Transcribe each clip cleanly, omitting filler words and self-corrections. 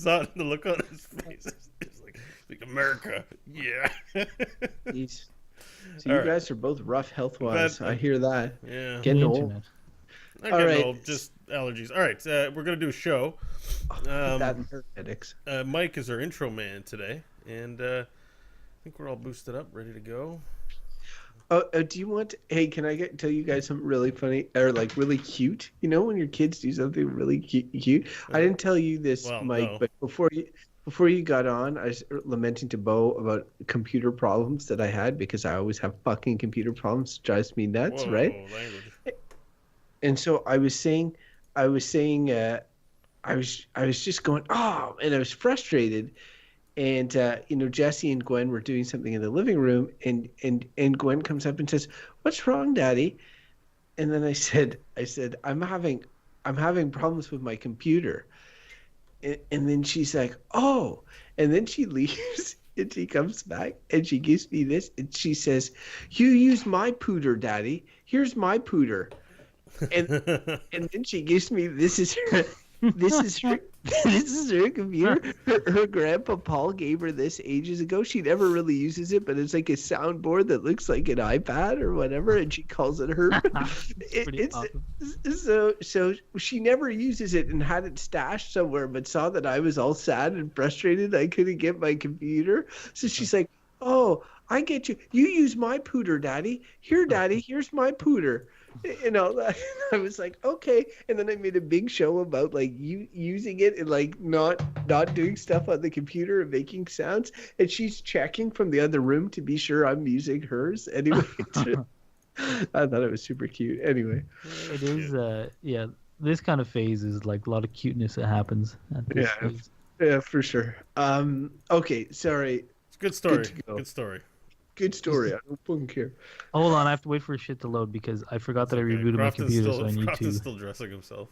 saw it in the look on his face. It's like America, yeah. Jeez. So All you right. guys are both rough health-wise. I That hear that. yeah. Getting The old. internet. Not All getting right. old, just allergies. All right, we're gonna do a show. That and paramedics. Mike is our intro man today, and I think we're all boosted up, ready to go. Oh, do you want? Hey, can I tell you guys something really funny or like really cute? You know, when your kids do something really cute. I didn't tell you this, Well, Mike, no. but before you got on, I was lamenting to Bo about computer problems that I had because I always have fucking computer problems. It drives me nuts, right? Whoa, language. And so I was just going, oh, and I was frustrated. And Jesse and Gwen were doing something in the living room, and Gwen comes up and says, "What's wrong, Daddy?" And then I said, I'm having problems with my computer. And then she's like, "Oh," and then she leaves. And she comes back and she gives me this, and she says, "You use my pooter, Daddy. Here's my pooter." And and then she gives me this is her this is her computer. Her grandpa Paul gave her this ages ago. She never really uses it, but it's like a soundboard that looks like an iPad or whatever, and she calls it her. It's awesome. so she never uses it and had it stashed somewhere, but saw that I was all sad and frustrated. I couldn't get my computer, so she's like, "Oh, I get you. You use my pooter, Daddy. Here, Daddy. Here's my pooter." I was like, okay, and then I made a big show about like you using it and like not doing stuff on the computer and making sounds, and she's checking from the other room to be sure I'm using hers. Anyway, I thought it was super cute. Anyway, It is, yeah. This kind of phase is like a lot of cuteness that happens at this phase. yeah, for sure. Okay, sorry. It's a good story. Good to go. Good story. Good story. I don't fucking care. Hold on, I have to wait for shit to load because I forgot that I rebooted my computer, so I need Crofton's to. still dressing himself.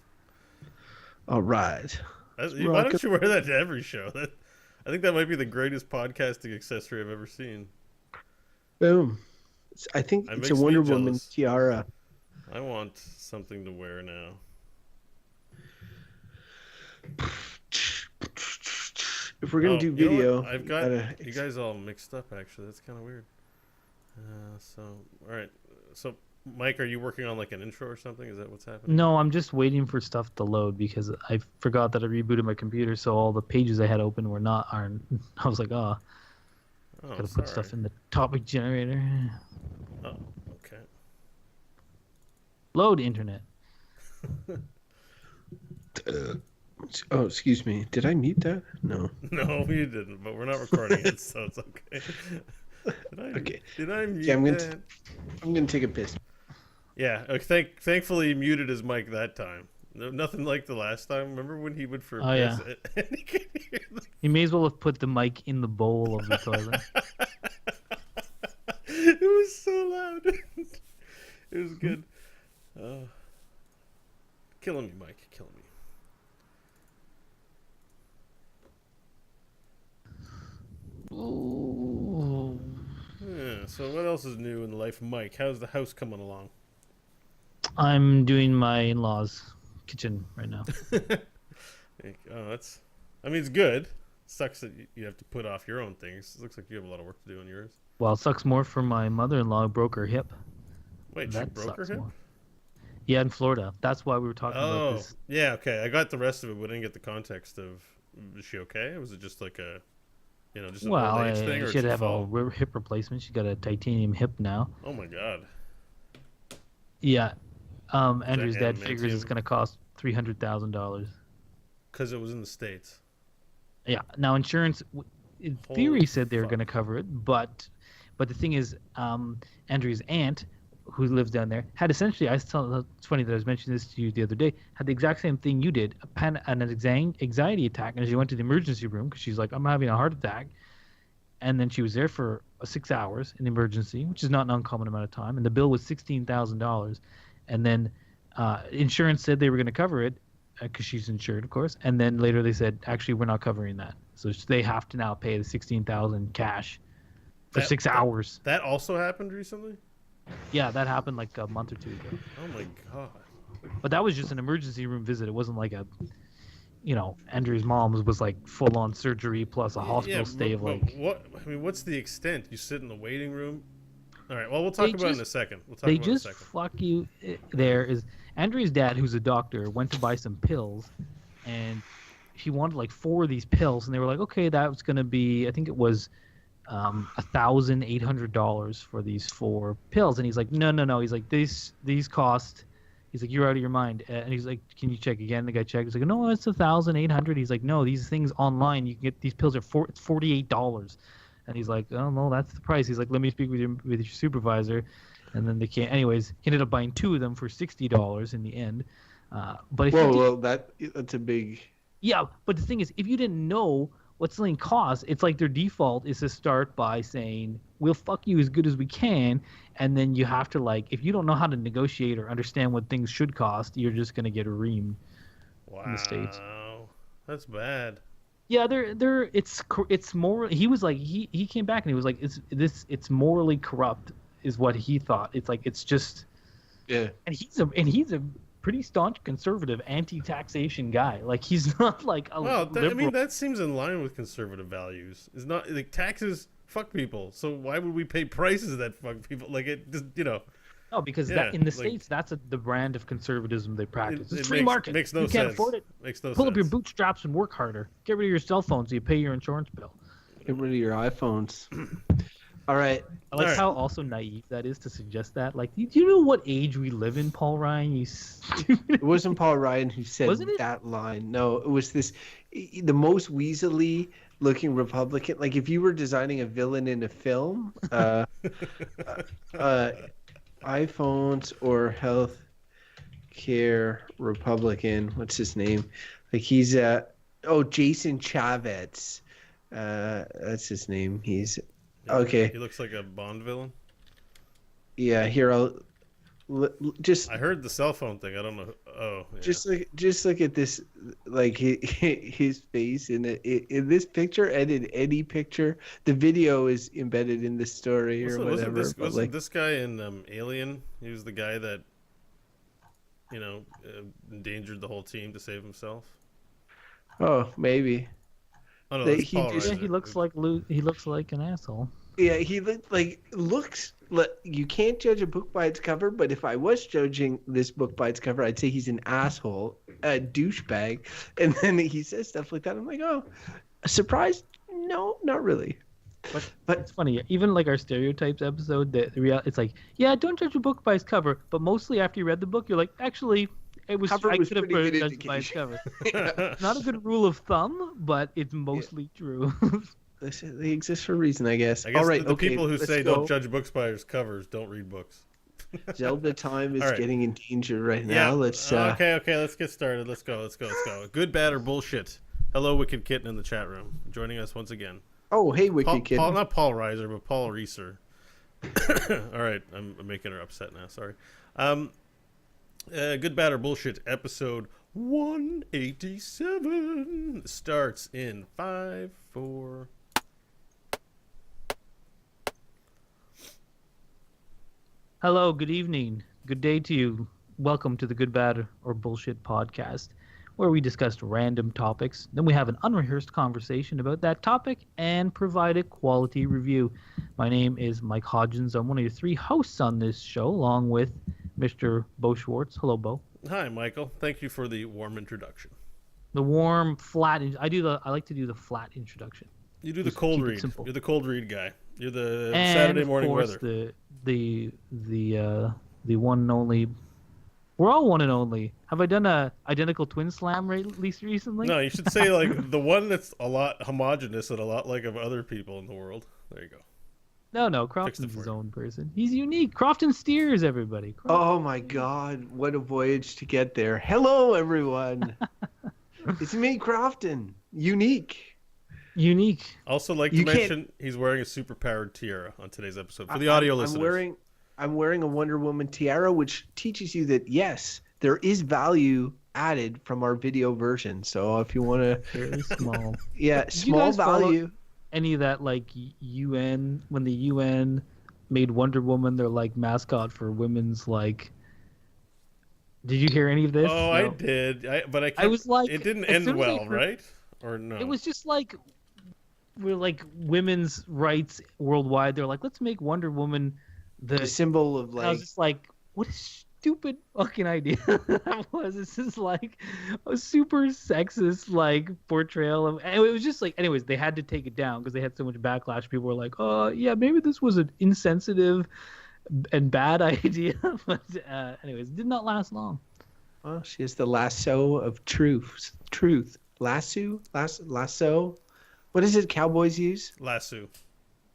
All right. Why don't you wear that to every show? I think that might be the greatest podcasting accessory I've ever seen. Boom. I think It it's makes a me Wonder Woman jealous. tiara. I want something to wear now. If we're gonna do you know video, what? I've got you guys all mixed up. Actually, that's kind of weird. All right. So, Mike, are you working on like an intro or something? Is that what's happening? No, I'm just waiting for stuff to load because I forgot that I rebooted my computer, so all the pages I had open were not. I was like, oh, gotta put stuff in the topic generator. Oh, okay. Load internet. Oh, excuse me. Did I mute that? No. No, you didn't. But we're not recording it, so it's okay. Okay. Did I mute Yeah, that? I'm gonna take a piss. Yeah. Thankfully, he muted his mic that time. Nothing like the last time. Remember when he would for a piss? Yeah. And he could hear You may as well have put the mic in the bowl of the toilet. It was so loud. It was good. Killing me, Mike. Killing me. Ooh. Yeah, so what else is new in life, Mike? How's the house coming along? I'm doing my in-laws' kitchen right now. I mean, it's good. Sucks that you have to put off your own things. It looks like you have a lot of work to do on yours. Well, it sucks more for my mother-in-law who broke her hip. Wait, she broke her hip? More. Yeah, in Florida. That's why we were talking about this. Yeah, okay. I got the rest of it, but I didn't get the context of, is she okay? Was it just like a, just an old age thing? Or she had to have a hip replacement. She got a titanium hip now. Oh, my God. Yeah. Andrew's dad adamantium? figures it's going to cost $300,000. Because it was in the States. Yeah. Now, insurance, in theory, said they were going to cover it, but the thing is, Andrew's aunt, who lives down there, had essentially, it's funny that I was mentioning this to you the other day, had the exact same thing you did, an anxiety attack, and she went to the emergency room because she's like, I'm having a heart attack, and then she was there for 6 hours in the emergency, which is not an uncommon amount of time, and the bill was $16,000, and then insurance said they were going to cover it, because she's insured, of course, and then later they said, actually, we're not covering that, so they have to now pay the $16,000 cash for 6 hours. That also happened recently? Yeah, that happened like a month or two ago. Oh my God. But that was just an emergency room visit. It wasn't like a, Andrew's mom was like full on surgery plus a hospital Yeah, stay of but like. what? I mean, what's the extent? You sit in the waiting room. All right. Well, we'll They talk about it in a just second. We'll talk they about it in a just second. fuck you. There is Andrew's dad, who's a doctor, went to buy some pills, and he wanted like 4 of these pills, and they were like, okay, that was gonna be, I think it was $1,800 for these 4 pills, and he's like, no, he's like, these cost. He's like, you're out of your mind, and he's like, can you check again? The guy checked. He's like, no, it's $1,800. He's like, no, these things online, you can get these pills it's $48. And he's like, oh no, that's the price. He's like, let me speak with your supervisor, and then they can't. Anyways, he ended up buying 2 of them for $60 in the end. But if that's a big. Yeah, but the thing is, if you didn't know what something costs, it's like their default is to start by saying, we'll fuck you as good as we can, and then you have to, like, if you don't know how to negotiate or understand what things should cost, you're just gonna get reamed in the States. Wow, that's bad. Yeah, it's more. He was like, he came back and he was like, it's morally corrupt, is what he thought. It's like, it's just. Yeah. And he's a pretty staunch conservative, anti-taxation guy. Like, he's not like a liberal. I mean, that seems in line with conservative values. It's not like taxes fuck people. So why would we pay prices that fuck people? Like, it just, No, because that in the States, that's the brand of conservatism they practice. It's free market. Makes no you sense. can't afford it. Makes no Pull sense. up your bootstraps and work harder. Get rid of your cell phone so you pay your insurance bill. Get rid of your iPhones. All right. I like how also naive that is to suggest that. Like, do you know what age we live in, Paul Ryan? You stupid. It wasn't Paul Ryan who said that line. No, it was the most weaselly looking Republican. Like, if you were designing a villain in a film, iPhones or health care Republican. What's his name? Like, he's Jason Chavez. That's his name. He's okay. He looks like a Bond villain. Yeah, here I heard the cell phone thing. I don't know. Oh, yeah. Just look at this, like his face in this picture and in any picture. The video is embedded in the story or whatever. Wasn't this guy in Alien? He was the guy that endangered the whole team to save himself. Oh, maybe. Oh no, that's Paul he Reiser. he looks like an asshole. Yeah, he looks. You can't judge a book by its cover, but if I was judging this book by its cover, I'd say he's an asshole, a douchebag. And then he says stuff like that. I'm like, oh, surprised? No, not really. But it's funny. Even like our stereotypes episode, it's like, yeah, don't judge a book by its cover. But mostly after you read the book, you're like, actually, I could have judged by its cover. Yeah. Not a good rule of thumb, but it's mostly true. They exist for a reason, I guess. All right, the people who say don't judge books by its covers don't read books. Zelda time is getting in danger right now. Let's okay, let's get started. Let's go. Good, bad, or bullshit. Hello, Wicked Kitten in the chat room, joining us once again. Oh, hey, Wicked Kitten. Not Paul Reiser, but Paul Reiser. All right, I'm making her upset now. Sorry. Good, bad, or bullshit. Episode 187 starts in 5, 4. Hello, good evening, good day to you. Welcome to the Good, Bad, or Bullshit podcast, where we discuss random topics. Then we have an unrehearsed conversation about that topic and provide a quality review. My name is Mike Hodgins. I'm one of your 3 hosts on this show, along with Mr. Bo Schwartz. Hello, Bo. Hi, Michael. Thank you for the warm introduction. The warm, flat. I like to do the flat introduction. You do the cold read. You're the cold read guy. You're the Saturday morning weather. The one and only. We're all one and only. Have I done a identical twin slam recently? No, you should say like the one that's a lot homogenous and a lot like of other people in the world. There you go. No, Crofton's his own person. He's unique. Crofton steers, everybody. Oh my God, what a voyage to get there. Hello, everyone. It's me, Crofton. Unique. Also, like to mention, he's wearing a super-powered tiara on today's episode for the audio listeners. I'm wearing a Wonder Woman tiara, which teaches you that yes, there is value added from our video version. So if you want to, very small. Yeah, small value. Any of that, like UN, when the UN made Wonder Woman their like mascot for women's like Did you hear any of this? Oh, I No. did. But I I kept. was like, It didn't as end soon as I well, heard, right? Or no? it was just like we're like women's rights worldwide. They're like, let's make Wonder Woman The the. symbol of I was like just like, what a stupid fucking idea that was. It's just like a super sexist like portrayal of. And it was just like, anyways, they had to take it down because they had so much backlash. People were like, oh yeah, maybe this was an insensitive and bad idea. But anyways, it did not last long. well, she is the lasso of truth. Lasso. What is it cowboys use? Lasso.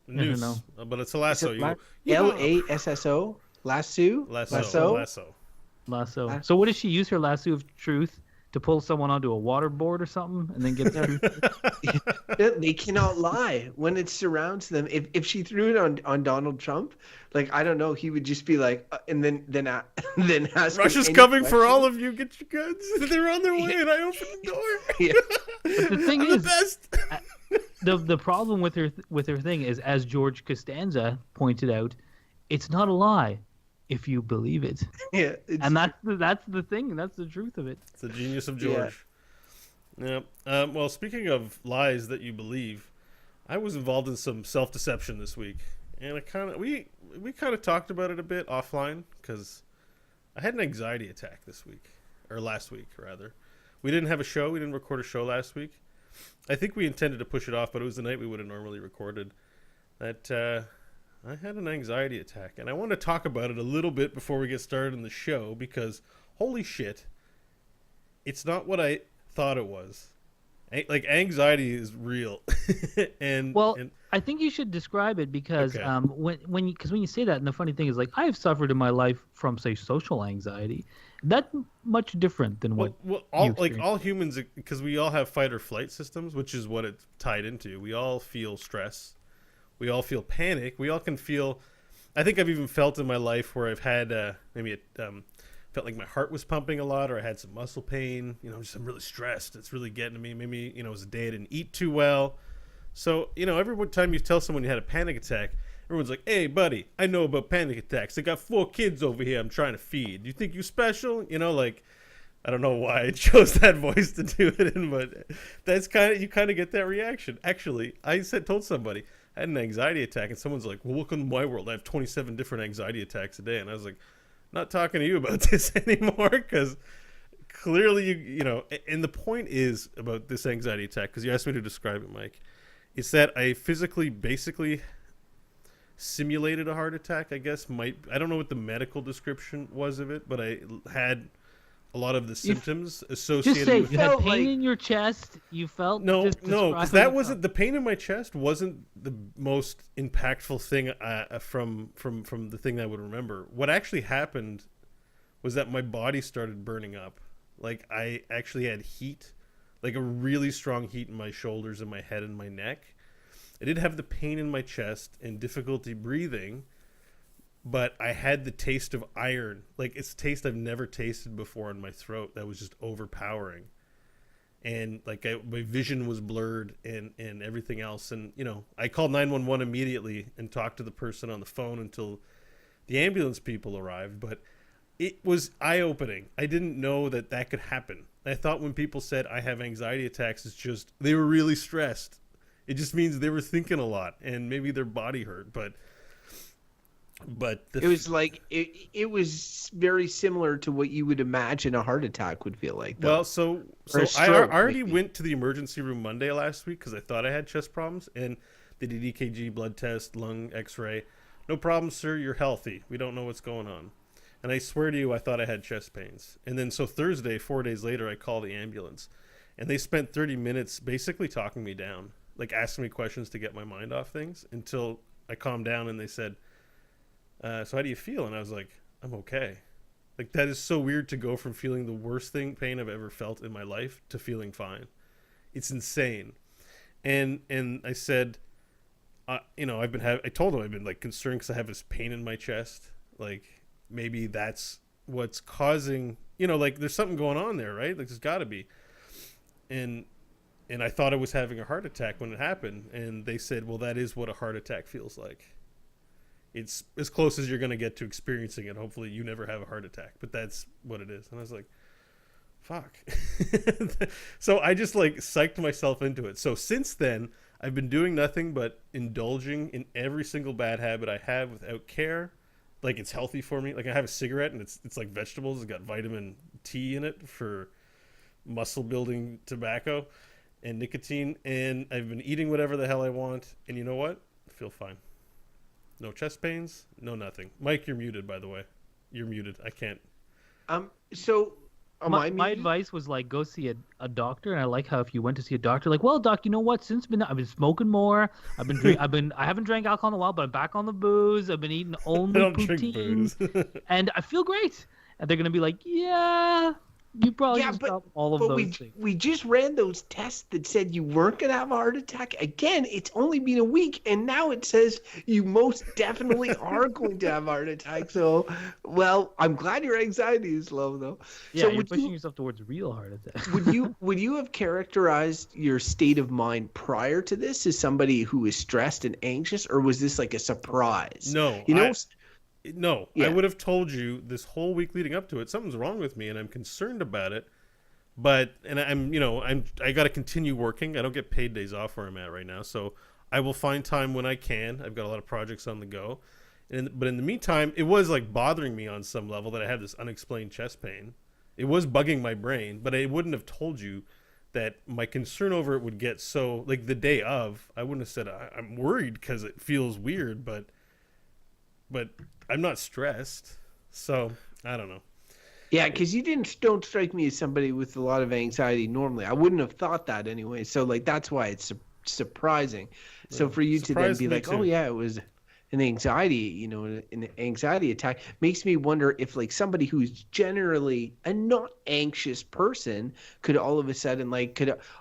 I don't Noose. know. But it's a lasso. Is You it go, yeah. Lasso? Lasso? Lasso. Lasso. So what does she use her lasso of truth to pull someone onto a waterboard or something and then get the They cannot lie when it surrounds them. If she threw it on Donald Trump, like I don't know, he would just be like, and then then ask. Russia's him any coming for question. all of you. Get your guns. They're on their way, and I open the door. Yeah. But the thing I'm is, the best. the problem with her thing is, as George Costanza pointed out, it's not a lie if you believe it, Yeah, and that's the thing. That's the truth of it. It's the genius of George. Yeah. Well, speaking of lies that you believe, I was involved in some self-deception this week, and we kind of talked about it a bit offline because I had an anxiety attack this week, or last week rather. We didn't have a show. We didn't record a show last week. I think we intended to push it off, but it was the night we would have normally recorded. That I had an anxiety attack, and I want to talk about it a little bit before we get started in the show because holy shit, it's not what I thought it was. Like anxiety is real, and I think you should describe it because Okay. when you say that, and the funny thing is, like, I have suffered in my life from, say, social anxiety. That's much different than what all humans, because we all have fight or flight systems, which is what it's tied into. We all feel stress, we all feel panic, we all can feel. I think I've even felt in my life where I've had felt like my heart was pumping a lot, or I had some muscle pain. I'm really stressed. It's really getting to me. Maybe it was a day I didn't eat too well. So every time you tell someone you had a panic attack, everyone's like, "Hey, buddy, I know about panic attacks. I got 4 kids over here I'm trying to feed. You think you special?" Like, I don't know why I chose that voice to do it in, but that's you kind of get that reaction. Actually, I told somebody I had an anxiety attack, and someone's like, "Well, welcome to my world. I have 27 different anxiety attacks a day," and I was like, not talking to you about this anymore because clearly and the point is about this anxiety attack, because you asked me to describe it, Mike. It's that I physically basically simulated a heart attack, I guess. I don't know what the medical description was of it, but I had a lot of the symptoms associated just say with you had felt pain like- in your chest. You felt No, just because that wasn't the pain in my chest. Wasn't the most impactful thing from the thing that I would remember. What actually happened was that my body started burning up. Like I actually had heat, like a really strong heat in my shoulders and my head and my neck. I did have the pain in my chest and difficulty breathing, but I had the taste of iron. Like it's a taste I've never tasted before in my throat that was just overpowering. And like my vision was blurred and everything else. And, I called 911 immediately and talked to the person on the phone until the ambulance people arrived. But it was eye-opening. I didn't know that could happen. I thought when people said I have anxiety attacks, it's just they were really stressed. It just means they were thinking a lot and maybe their body hurt. But it was like it was very similar to what you would imagine a heart attack would feel like. Though. Well, so Or a I stroke, already maybe. went to the emergency room Monday last week because I thought I had chest problems, and they did EKG, blood test, lung X-ray. No problem, sir. You're healthy. We don't know what's going on. And I swear to you, I thought I had chest pains. And then so Thursday, 4 days later, I called the ambulance, and they spent 30 minutes basically talking me down, like asking me questions to get my mind off things until I calmed down, and they said, so how do you feel? And I was like, I'm okay. Like, that is so weird to go from feeling the worst pain I've ever felt in my life to feeling fine. It's insane. And I said, I told them I've been like concerned because I have this pain in my chest. Like, maybe that's what's causing, like there's something going on there, right? Like there's gotta be. And I thought I was having a heart attack when it happened. And they said, well, that is what a heart attack feels like. it's as close as you're going to get to experiencing it. Hopefully you never have a heart attack, but that's what it is. And I was like, fuck. So I just like psyched myself into it. So since then, I've been doing nothing but indulging in every single bad habit I have without care. Like, it's healthy for me. Like, I have a cigarette and it's like vegetables. It's got vitamin T in it for muscle building tobacco and nicotine. And I've been eating whatever the hell I want. And you know what? I feel fine. No chest pains, no nothing. Mike, you're muted, by the way. You're muted. I can't. So my advice was like, go see a doctor. And I like how if you went to see a doctor, like, well, doc, you know what? I've been smoking more. I haven't drank alcohol in a while, but I'm back on the booze. I've been eating only poutine, and I feel great. And they're gonna be like, yeah, you probably stop all of those things. We just ran those tests that said you weren't gonna have a heart attack. Again, it's only been a week, and now it says you most definitely are going to have a heart attack. So, well, I'm glad your anxiety is low, though. Yeah, so you're pushing yourself towards real heart attack. would you have characterized your state of mind prior to this as somebody who is stressed and anxious, or was this like a surprise? No, No, I would have told you this whole week leading up to it, something's wrong with me and I'm concerned about it. But, and I got to continue working. I don't get paid days off where I'm at right now. So I will find time when I can. I've got a lot of projects on the go. But in the meantime, it was like bothering me on some level that I had this unexplained chest pain. It was bugging my brain, but I wouldn't have told you that my concern over it would get so, like the day of, I wouldn't have said I'm worried because it feels weird, but I'm not stressed, so I don't know. Yeah, because you don't strike me as somebody with a lot of anxiety normally. I wouldn't have thought that anyway. So like that's why it's surprising. So for you to then be like, oh yeah, it was an anxiety, an anxiety attack, makes me wonder if like somebody who's generally a not anxious person could all of a sudden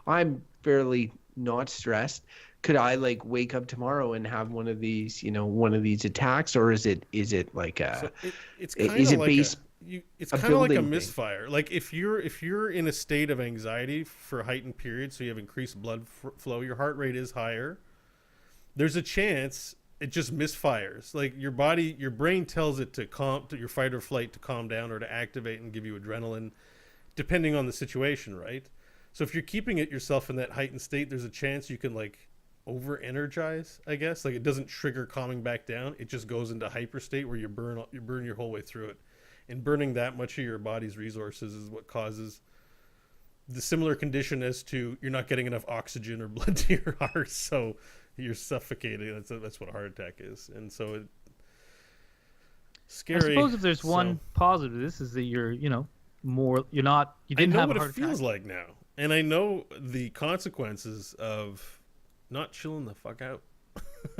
I'm fairly not stressed. Could I like wake up tomorrow and have one of these attacks, or is it like it's kind of like a thing? misfire. Like if you're in a state of anxiety for heightened periods, so you have increased blood flow, your heart rate is higher. There's a chance it just misfires. Like your brain tells it to your fight or flight to calm down or to activate and give you adrenaline, depending on the situation, right? So if you're keeping yourself in that heightened state, there's a chance you can like over energize, I guess. Like it doesn't trigger calming back down. It just goes into hyper state where you burn your whole way through it. And burning that much of your body's resources is what causes the similar condition as to you're not getting enough oxygen or blood to your heart, so you're suffocating. That's what a heart attack is. And so scary. I suppose if there's one positive, this is that you're, you didn't have a heart attack. I know what it feels like now. And I know the consequences of not chilling the fuck out.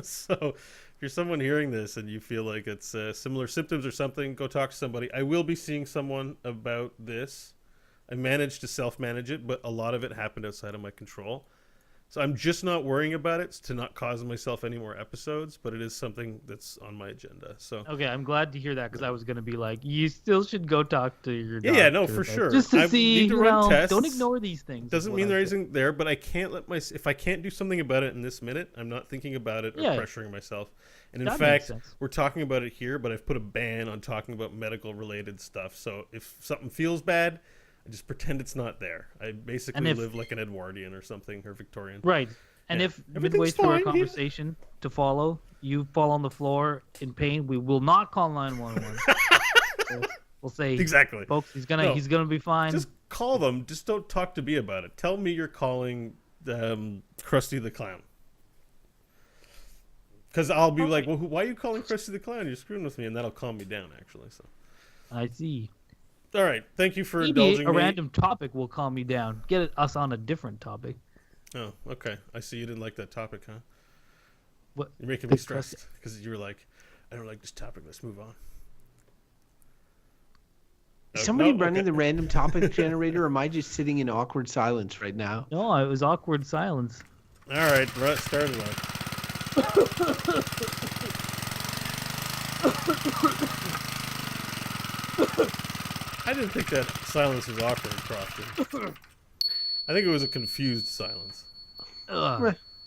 So if you're someone hearing this and you feel like it's similar symptoms or something, go talk to somebody. I will be seeing someone about this. I managed to self-manage it, but a lot of it happened outside of my control. So I'm just not worrying about it to not cause myself any more episodes, but it is something that's on my agenda. So okay, I'm glad to hear that because I was going to be like, you still should go talk to your doctor. Yeah, no, for sure. Just to see, need to run tests. Don't ignore these things. Doesn't mean there isn't there, but I can't if I can't do something about it in this minute, I'm not thinking about it or pressuring myself. And in fact, we're talking about it here, but I've put a ban on talking about medical related stuff. So if something feels bad, I just pretend it's not there. I basically live like an Edwardian or something, or Victorian. Right. And if midway through our conversation to follow, you fall on the floor in pain, we will not call 911. We'll say, exactly, folks, he's gonna be fine. Just call them. Just don't talk to me about it. Tell me you're calling Krusty the Clown. Because I'll be like, well, why are you calling Krusty the Clown? You're screwing with me, and that'll calm me down, actually. So. I see. All right, thank you for Maybe indulging me. A random topic will calm me down. Get us on a different topic. Oh, okay. I see you didn't like that topic, huh? What? You're making me stressed because you were like, I don't like this topic. Let's move on. Somebody running the random topic generator, or am I just sitting in awkward silence right now? No, it was awkward silence. All right, start it off. I didn't think that silence was awkward, Crofton. I think it was a confused silence.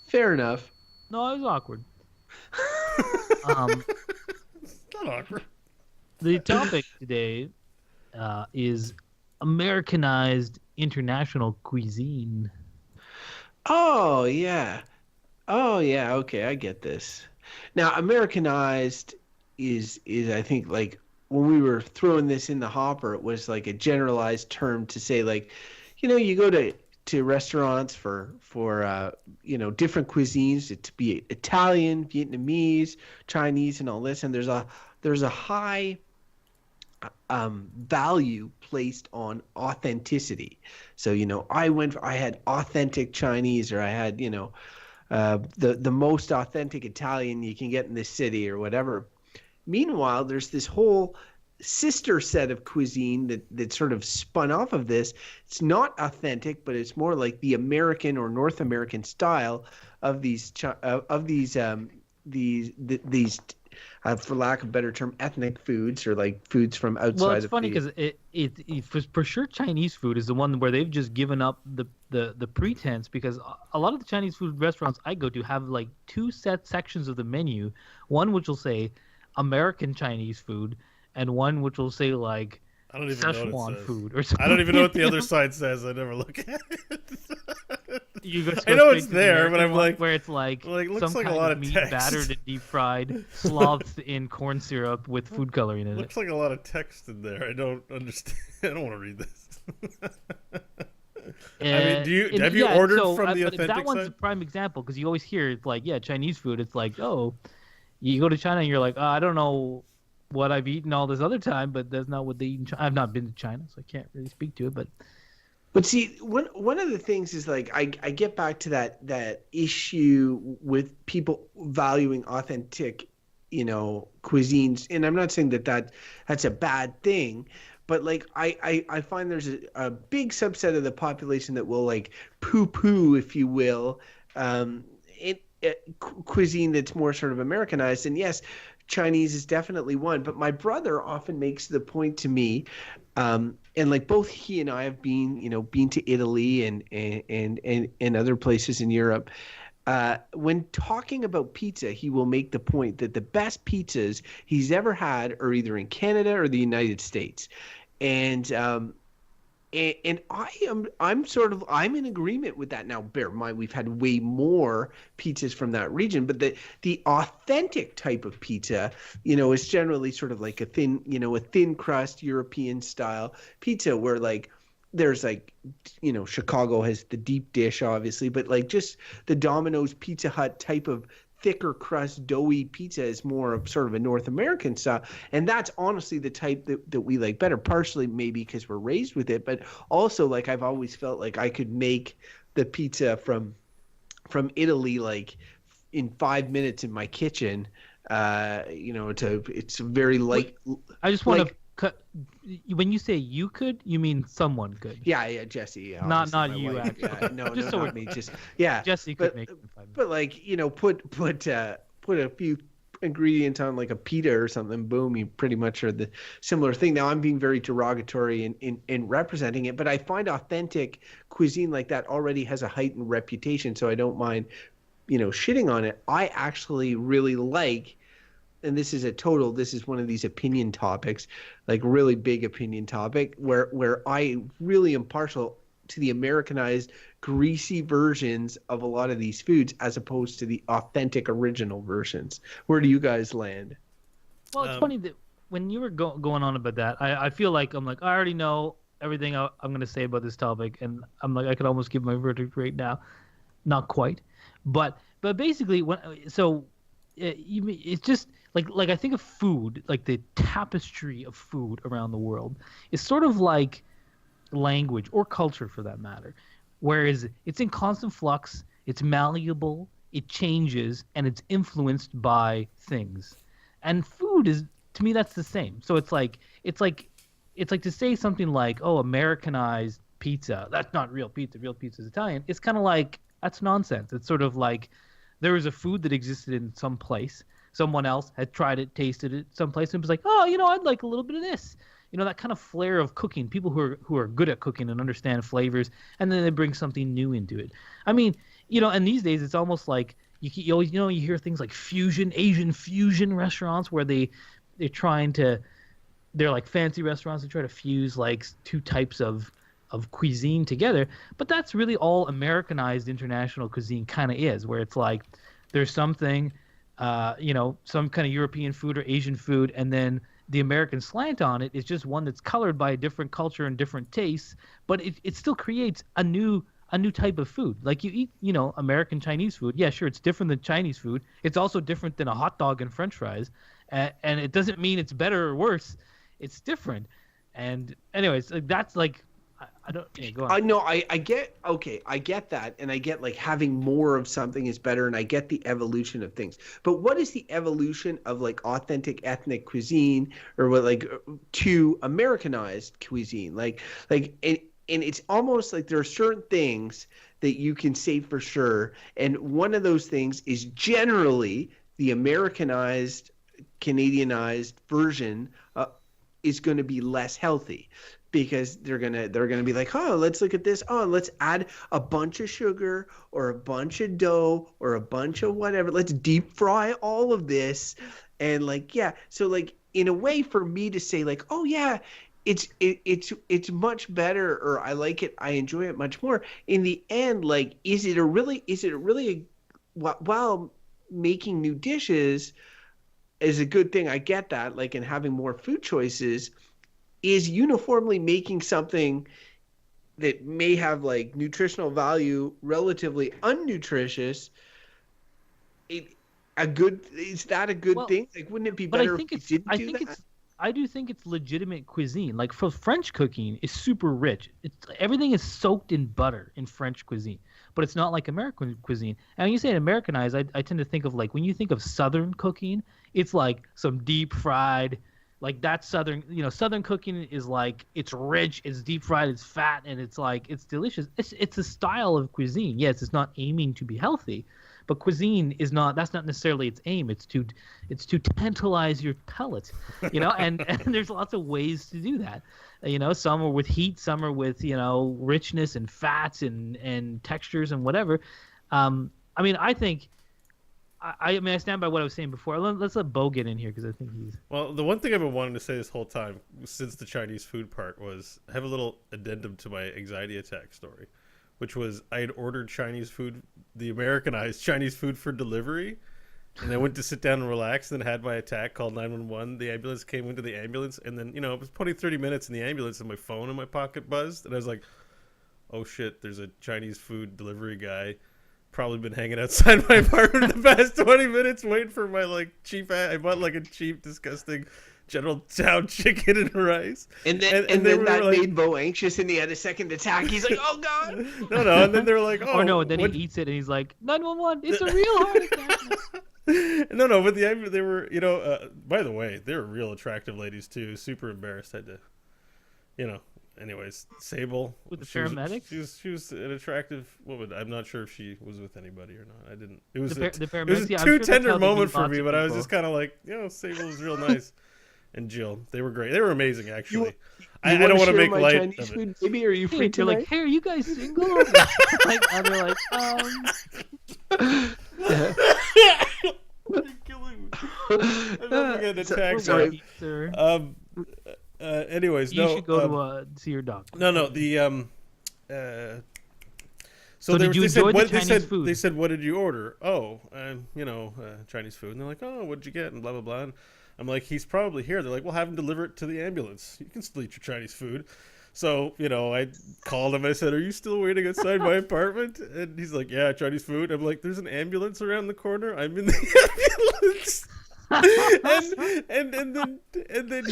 Fair enough. No, it was awkward. not awkward. The topic today is Americanized international cuisine. Oh yeah. Oh yeah. Okay, I get this. Now, Americanized is I think like when we were throwing this in the hopper, it was like a generalized term to say like, you go to restaurants for different cuisines to be Italian, Vietnamese, Chinese, and all this, and there's a high value placed on authenticity. So I had authentic Chinese, or I had the most authentic Italian you can get in this city, or whatever. Meanwhile, there's this whole sister set of cuisine that sort of spun off of this. It's not authentic, but it's more like the American or North American style of these for lack of a better term, ethnic foods, or like foods from outside. Well, it's funny because it for sure Chinese food is the one where they've just given up the pretense, because a lot of the Chinese food restaurants I go to have like two set sections of the menu, one which will say American Chinese food, and one which will say like I don't even know Szechuan what it says. food or something. I don't even know what the other side says. I never look at it. I know it's there, but I'm like, where it's like looks some like a kind lot of of meat text. battered and deep fried, slothed in corn syrup with food coloring in it. Looks like a lot of text in there. I don't understand. I don't want to read this. I mean, have you ordered from the authentic that one's side? a prime example, because you always hear it's like, yeah, Chinese food. It's like, oh, you go to China and you're like, I don't know what I've eaten all this other time, but that's not what they eat in China. I've not been to China, so I can't really speak to it. But see, one of the things is like I get back to that issue with people valuing authentic, cuisines, and I'm not saying that's a bad thing, but like I find there's a big subset of the population that will like poo-poo, if you will, cuisine that's more sort of Americanized. And yes, Chinese is definitely one, but my brother often makes the point to me, and like both he and I have been to Italy and other places in Europe. When talking about pizza, he will make the point that the best pizzas he's ever had are either in Canada or the United States, and I'm in agreement with that. Now, bear in mind, we've had way more pizzas from that region, but the authentic type of pizza, is generally sort of like a thin crust European style pizza, where like there's like, Chicago has the deep dish, obviously, but like just the Domino's, Pizza Hut type of thicker crust doughy pizza is more of sort of a North American style, and that's honestly the type that we like better, partially maybe because we're raised with it, but also like I've always felt like I could make the pizza from Italy like in 5 minutes in my kitchen. It's very light. I just want to cut. When you say you could, you mean someone could. Yeah, Jesse. Yeah, not you, wife. actually. Yeah, no, Just no, so not me. Just yeah. Jesse could make it in 5 minutes. But like put a few ingredients on like a pita or something, boom, you pretty much are the similar thing. Now I'm being very derogatory in representing it, but I find authentic cuisine like that already has a heightened reputation, so I don't mind shitting on it. I actually really like, and this is one of these opinion topics, like really big opinion topic, where I really am partial to the Americanized, greasy versions of a lot of these foods as opposed to the authentic original versions. Where do you guys land? Well, it's funny that when you were going on about that, I feel like I already know everything I'm going to say about this topic, and I'm like, I could almost give my verdict right now. Not quite, but basically it's just like I think of food, like the tapestry of food around the world is sort of like language or culture for that matter, whereas it's in constant flux, it's malleable, it changes, and it's influenced by things. And food is, to me, that's the same. So it's like to say something like, oh, Americanized pizza, that's not real pizza is Italian. It's kind of like, that's nonsense. It's sort of like there was a food that existed in some place, someone else had tried it, tasted it someplace, and was like, oh, I'd like a little bit of this. That kind of flair of cooking, people who are good at cooking and understand flavors, and then they bring something new into it. I mean, and these days it's almost like you always, you hear things like Asian fusion restaurants where they they're like fancy restaurants. They try to fuse like two types of cuisine together, but that's really all Americanized international cuisine kind of is, where it's like there's something, some kind of European food or Asian food, and then the American slant on it is just one that's colored by a different culture and different tastes, but it still creates a new type of food. Like you eat, American Chinese food. Yeah, sure, it's different than Chinese food. It's also different than a hot dog and French fries, and it doesn't mean it's better or worse. It's different. And anyways, that's like, I don't. Yeah, go on. I know. I get. Okay, I get that, and I get like having more of something is better, and I get the evolution of things. But what is the evolution of like authentic ethnic cuisine, or what like to Americanized cuisine? And it's almost like there are certain things that you can say for sure, and one of those things is generally the Americanized, Canadianized version is going to be less healthy. Because they're gonna be like, oh, let's look at this. Oh, let's add a bunch of sugar or a bunch of dough or a bunch of whatever. Let's deep fry all of this, and like, yeah. So like, in a way, for me to say like, oh yeah, it's much better, or I like it, I enjoy it much more. In the end, like, is it really while making new dishes is a good thing? I get that, like, and having more food choices is uniformly making something that may have like nutritional value relatively unnutritious is that a good thing? Like, wouldn't it be better if you didn't do that? I do think it's legitimate cuisine. Like, for French cooking is super rich. Everything is soaked in butter in French cuisine, but it's not like American cuisine. And when you say Americanized, I tend to think of like, when you think of Southern cooking, it's like some deep fried, like that Southern cooking is like, it's rich, it's deep fried, it's fat, and it's like, it's delicious. It's a style of cuisine. Yes, it's not aiming to be healthy, but cuisine is not. That's not necessarily its aim. It's to tantalize your palate, and there's lots of ways to do that. Some are with heat, some are with richness and fats and textures and whatever. I think. I stand by what I was saying before. Let's let Bo get in here, because I think he's... Well, the one thing I've been wanting to say this whole time, since the Chinese food part, was have a little addendum to my anxiety attack story, which was I had ordered Chinese food, the Americanized Chinese food, for delivery, and I went to sit down and relax, and then had my attack, called 911. The ambulance came into the ambulance, and then, it was 30 minutes in the ambulance, and my phone in my pocket buzzed, and I was like, oh shit, there's a Chinese food delivery guy probably been hanging outside my apartment the past 20 minutes waiting for my like cheap I bought like a cheap disgusting General Tso chicken and rice, and then that like, made Bo anxious, and he had a second attack. He's like, oh god. No, and then they're like, oh, or no, and then he eats it and he's like, 911, it's a real heart attack. No, but they were, by the way, they were real attractive ladies too. Super embarrassed. Had to, anyways, Sable with the paramedics. She was an attractive woman. I'm not sure if she was with anybody or not. I didn't. It was the paramedics. It was a too tender moment for me, but I was just kind of like, Sable was real nice, and Jill, they were great. They were amazing, actually. I don't want to make light Chinese of it. Food, maybe are you free tonight? They're like, hey, are you guys single? They're like, You're killing me. I'm not getting attacked. Sorry, sir. Anyways, you should go to see your doctor. No, so did you enjoy the Chinese food? They said, what did you order? Oh, Chinese food. And they're like, oh, what did you get? And blah, blah, blah. And I'm like, he's probably here. They're like, well, have him deliver it to the ambulance. You can still eat your Chinese food. So, I called him. I said, are you still waiting outside my apartment? And he's like, yeah, Chinese food. I'm like, there's an ambulance around the corner. I'm in the ambulance. and then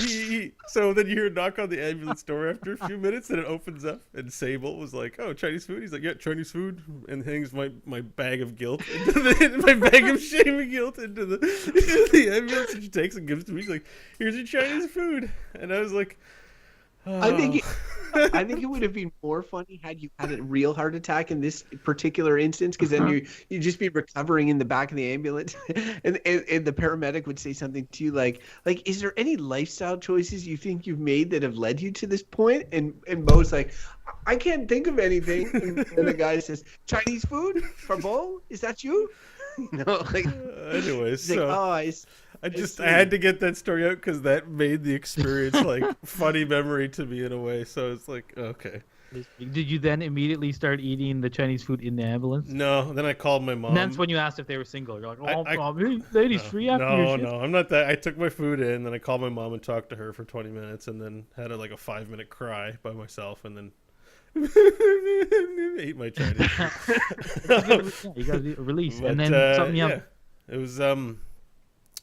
you hear a knock on the ambulance door after a few minutes, and it opens up, and Sable was like, oh, Chinese food. He's like, yeah, Chinese food, and hangs my bag of guilt my bag of shame and guilt into the ambulance, and she takes and gives it to me. She's like, here's your Chinese food. And I was like, oh. I think it would have been more funny had you had a real heart attack in this particular instance, because then you'd just be recovering in the back of the ambulance, and the paramedic would say something to you like, is there any lifestyle choices you think you've made that have led you to this point? And Bo's like, I can't think of anything. And the guy says, Chinese food for Bo? Is that you? Like Anyways, it's like, so oh, I had to get that story out because that made the experience like funny memory to me in a way. So it's like, okay. Did you then immediately start eating the Chinese food in the ambulance? No, then I called my mom. And that's when you asked if they were single. You're like, I- ladies free after your shift. No, I'm not that. I took my food in, then I called my mom and talked to her for 20 minutes, and then had like a 5-minute cry by myself, and then ate my Chinese food. You got to release, But, and then something yeah, else.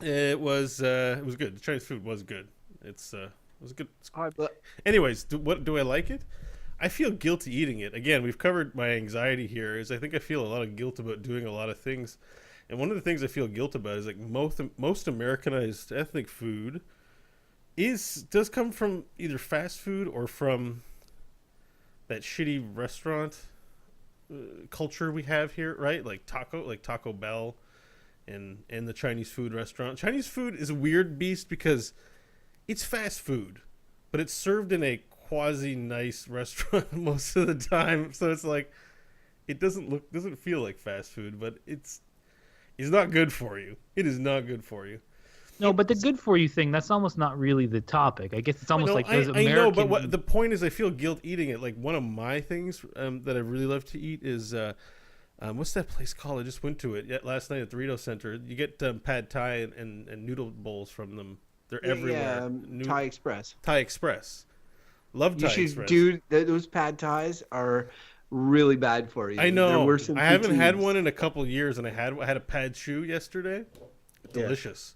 it was good. The Chinese food was good. It was good. Anyways, do I like it? I feel guilty eating it. Again, we've covered my anxiety here. I think I feel a lot of guilt about doing a lot of things, and one of the things I feel guilt about is like most Americanized ethnic food does come from either fast food or from that shitty restaurant culture we have here, right? Like Taco Bell, and the Chinese food restaurant. Chinese food is a weird beast because it's fast food, but it's served in a quasi nice restaurant most of the time. So it's like it doesn't feel like fast food, but it's not good for you. It is not good for you. No, but the good for you thing, that's almost not really the topic. I guess it's almost like those American... I know, but the point is I feel guilt eating it. Like one of my things that I really love to eat is what's that place called? I just went to it last night at the Rito Center. You get pad thai and noodle bowls from them. They're everywhere. Yeah, Thai Express. Thai Express. Love Thai Express. Dude, those pad thais are really bad for you. I know. I haven't had poutines. one in a couple years, and I had a pad choux yesterday. Delicious.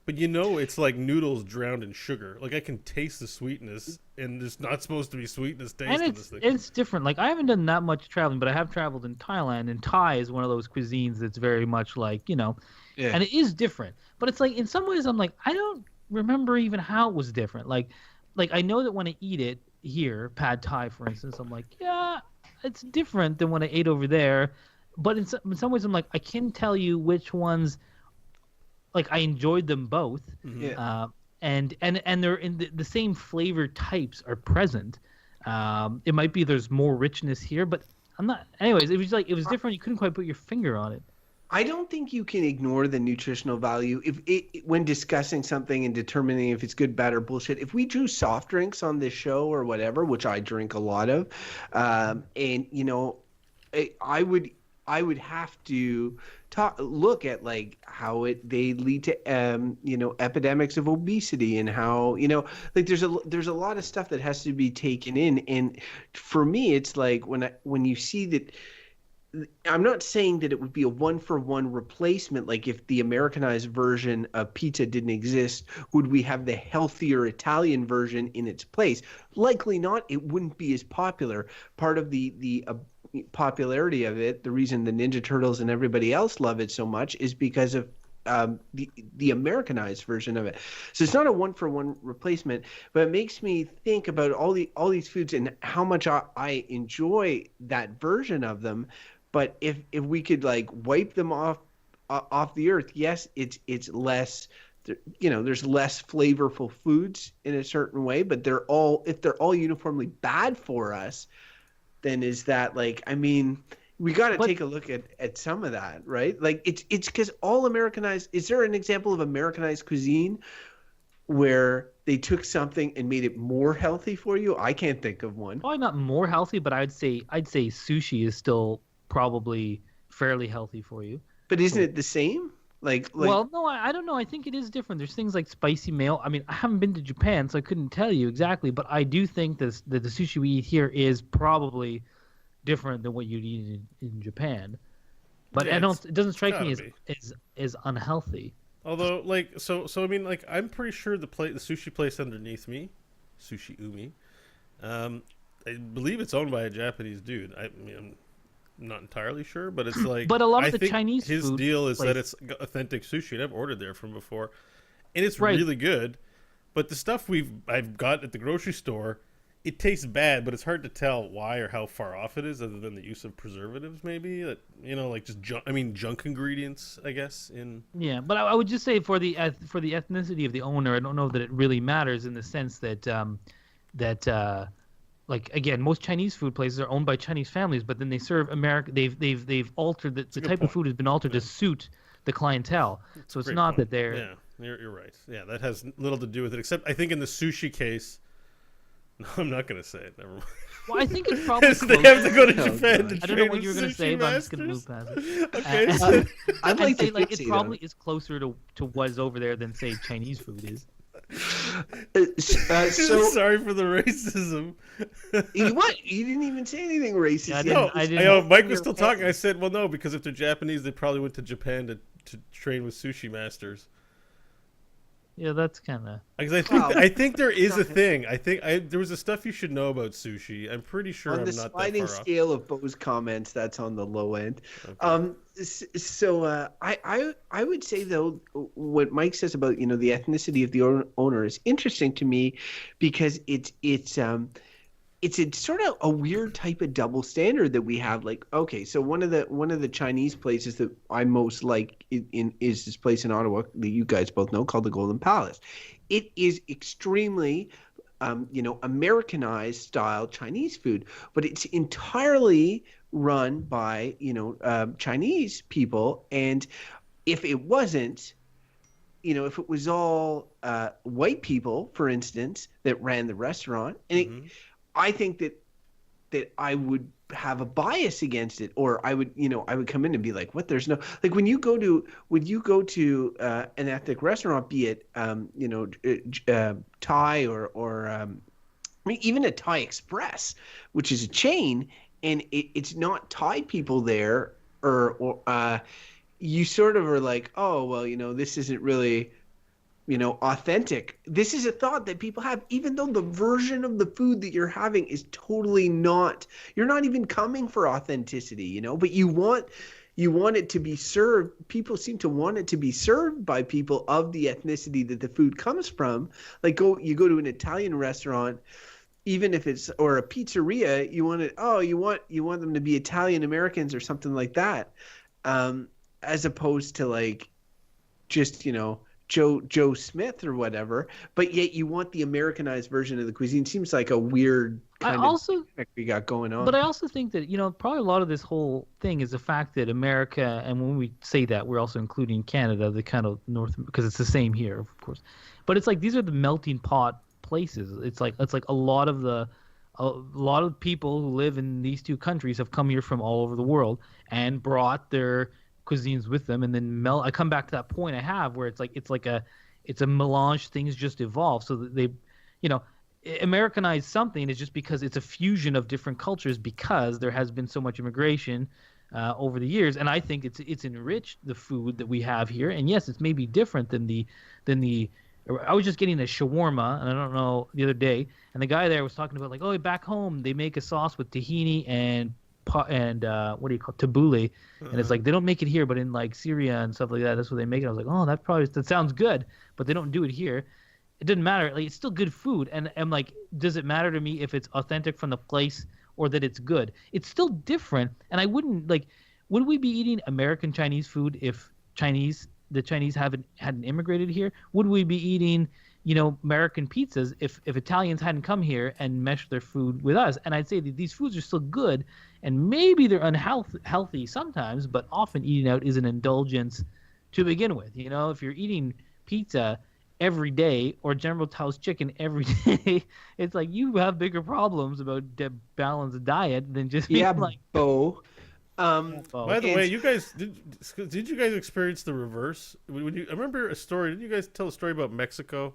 But it's like noodles drowned in sugar. Like I can taste the sweetness, and there's not supposed to be sweetness taste in this thing. It's different. Like I haven't done that much traveling, but I have traveled in Thailand, and Thai is one of those cuisines that's very much like, and it is different. But it's like in some ways I'm like, I don't remember even how it was different. Like I know that when I eat it here, pad thai for instance, I'm like, yeah, it's different than when I ate over there. But in some ways I'm like, I can tell you which ones. Like I enjoyed them both, and they're in the same flavor types are present. It might be there's more richness here, but I'm not. Anyways, it was different. You couldn't quite put your finger on it. I don't think you can ignore the nutritional value when discussing something and determining if it's good, bad, or bullshit. If we drew soft drinks on this show or whatever, which I drink a lot of, and I would have to look at like how they lead to epidemics of obesity and how like there's a lot of stuff that has to be taken in, and for me it's like when you see that. I'm not saying that it would be a one-for-one replacement. Like if the Americanized version of pizza didn't exist, would we have the healthier Italian version in its place? Likely not. It wouldn't be as popular. Part of the popularity of it, the reason the Ninja Turtles and everybody else love it so much, is because of the Americanized version of it. So it's not a one-for-one replacement, but it makes me think about all these foods and how much I enjoy that version of them. But if we could like wipe them off the earth, yes, it's less. There's less flavorful foods in a certain way, but if they're all uniformly bad for us, then is that like, I mean, we got to take a look at some of that, right? Like it's because all Americanized. Is there an example of Americanized cuisine where they took something and made it more healthy for you? I can't think of one. Probably not more healthy, but I'd say sushi is still probably fairly healthy for you. But isn't it the same? Like well, no, I don't know. I think it is different. There's things like spicy mayo. I mean, I haven't been to Japan, so I couldn't tell you exactly, but I do think that the sushi we eat here is probably different than what you'd eat in Japan. But it doesn't strike me as unhealthy. Although, like, so I mean, like, I'm pretty sure the sushi place underneath me, Sushi Umi, I believe it's owned by a Japanese dude. I mean, I'm not entirely sure, but it's like. But a lot of I the think Chinese his food deal is place. that it's authentic sushi, and I've ordered there from before, and it's Right. really good. But the stuff I've got at the grocery store, it tastes bad, but it's hard to tell why or how far off it is, other than the use of preservatives, maybe. That like just junk ingredients, I guess. Yeah, but I would just say for the ethnicity of the owner, I don't know that it really matters in the sense that like again, most Chinese food places are owned by Chinese families, but then they serve America. They've altered the a good type of point. food has been altered to suit the clientele. It's So a it's great not point. that they're Yeah, you're right. Yeah, that has little to do with it, except I think in the sushi case. No, I'm not gonna say it. Never mind. Well, I think it's probably they close. have to go to Oh, Japan God. to I don't know train what with you were gonna sushi say, but I'm just gonna move masters. past it. Okay, Uh, so I'd I'd like say to like it concede probably on is closer to what is over there than say Chinese food is. So sorry for the racism. what? You didn't even say anything racist. Yeah, I yet. didn't- No, I I didn't- know Mike was Your still talking. I hands. said, well, no, because if they're Japanese, they probably went to Japan to train with sushi masters. Yeah, that's kind of. Because Well, I think there is a okay. thing. There was a stuff you should know about sushi. I'm pretty sure On I'm the not that sliding far off. scale of Bo's comments, that's on the low end. Okay. I would say though what Mike says about the ethnicity of the owner is interesting to me because it's a sort of a weird type of double standard that we have. Like, okay, so one of the Chinese places that I most like is this place in Ottawa that you guys both know called the Golden Palace. It is extremely Americanized style Chinese food, but it's entirely run by Chinese people. And if it wasn't, if it was all white people, for instance, that ran the restaurant, and I think that I would have a bias against it, or I would come in and be like, what? There's no, like, when you go to an ethnic restaurant, be it Thai or I mean, even a Thai Express, which is a chain, and it's not Thai people there, or you sort of are like, oh well, this isn't really authentic. This is a thought that people have, even though the version of the food that you're having is totally not, you're not even coming for authenticity, but you want it to be served. People seem to want it to be served by people of the ethnicity that the food comes from. Like you go to an Italian restaurant, even if it's, or a pizzeria, you want them to be Italian Americans or something like that. As opposed to like just, Joe Smith or whatever, but yet you want the Americanized version of the cuisine. Seems like a weird kind of dynamic we got going on. But I also think that probably a lot of this whole thing is the fact that America, and when we say that, we're also including Canada, the kind of North, because it's the same here, of course. But it's like these are the melting pot places. It's like a lot of people who live in these two countries have come here from all over the world and brought their cuisines with them, and then I come back to that point I have where it's a melange. Things just evolve, so that they Americanize something is just because it's a fusion of different cultures, because there has been so much immigration over the years, and I think it's enriched the food that we have here. And yes, it's maybe different than the I was just getting a shawarma, and I don't know, the other day, and the guy there was talking about like, oh, back home they make a sauce with tahini and what do you call it, tabbouleh, and it's like they don't make it here, but in like Syria and stuff like that, that's what they make it. I was like, oh, that sounds good, but they don't do it here. It doesn't matter. Like, it's still good food, and I'm like, does it matter to me if it's authentic from the place or that it's good? It's still different, and I wouldn't like. Would we be eating American Chinese food if the Chinese hadn't immigrated here? Would we be eating American pizzas if Italians hadn't come here and meshed their food with us? And I'd say that these foods are still good, and maybe they're unhealthy sometimes, but often eating out is an indulgence to begin with. If you're eating pizza every day or General Tso's chicken every day, it's like you have bigger problems about balanced diet than just being like, Bo. By the way, you guys did you guys experience the reverse? I remember a story. Didn't you guys tell a story about Mexico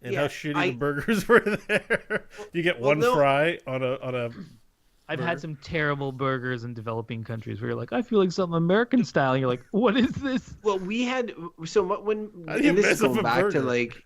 and how shitty the burgers were there? You get one fry on a. I've had some terrible burgers in developing countries where you're like, I feel like something American style. And you're like, what is this? Well, we had and this is mess up going a back to burger? like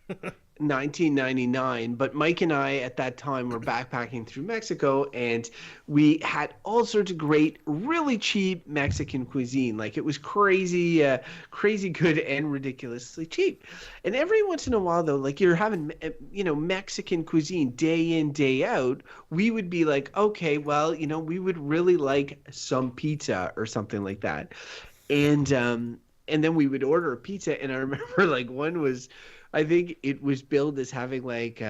1999, but Mike and I at that time were backpacking through Mexico, and we had all sorts of great, really cheap Mexican cuisine. Like, it was crazy good and ridiculously cheap. And every once in a while, though, like, you're having Mexican cuisine day in, day out, we would be like, okay, well, we would really like some pizza or something like that. And then we would order a pizza, and I remember like one was I think it was billed as having like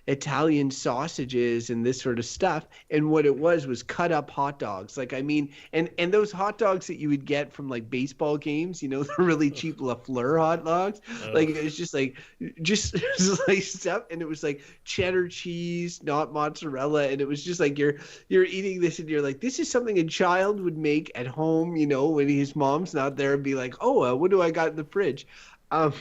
Italian sausages and this sort of stuff. And what it was cut up hot dogs. Like, I mean, and those hot dogs that you would get from like baseball games, you know, the really cheap LaFleur hot dogs. Like, it was just sliced up, and it was like cheddar cheese, not mozzarella. And it was just like you're eating this and you're like, this is something a child would make at home, you know, when his mom's not there, and be like, oh, what do I got in the fridge? I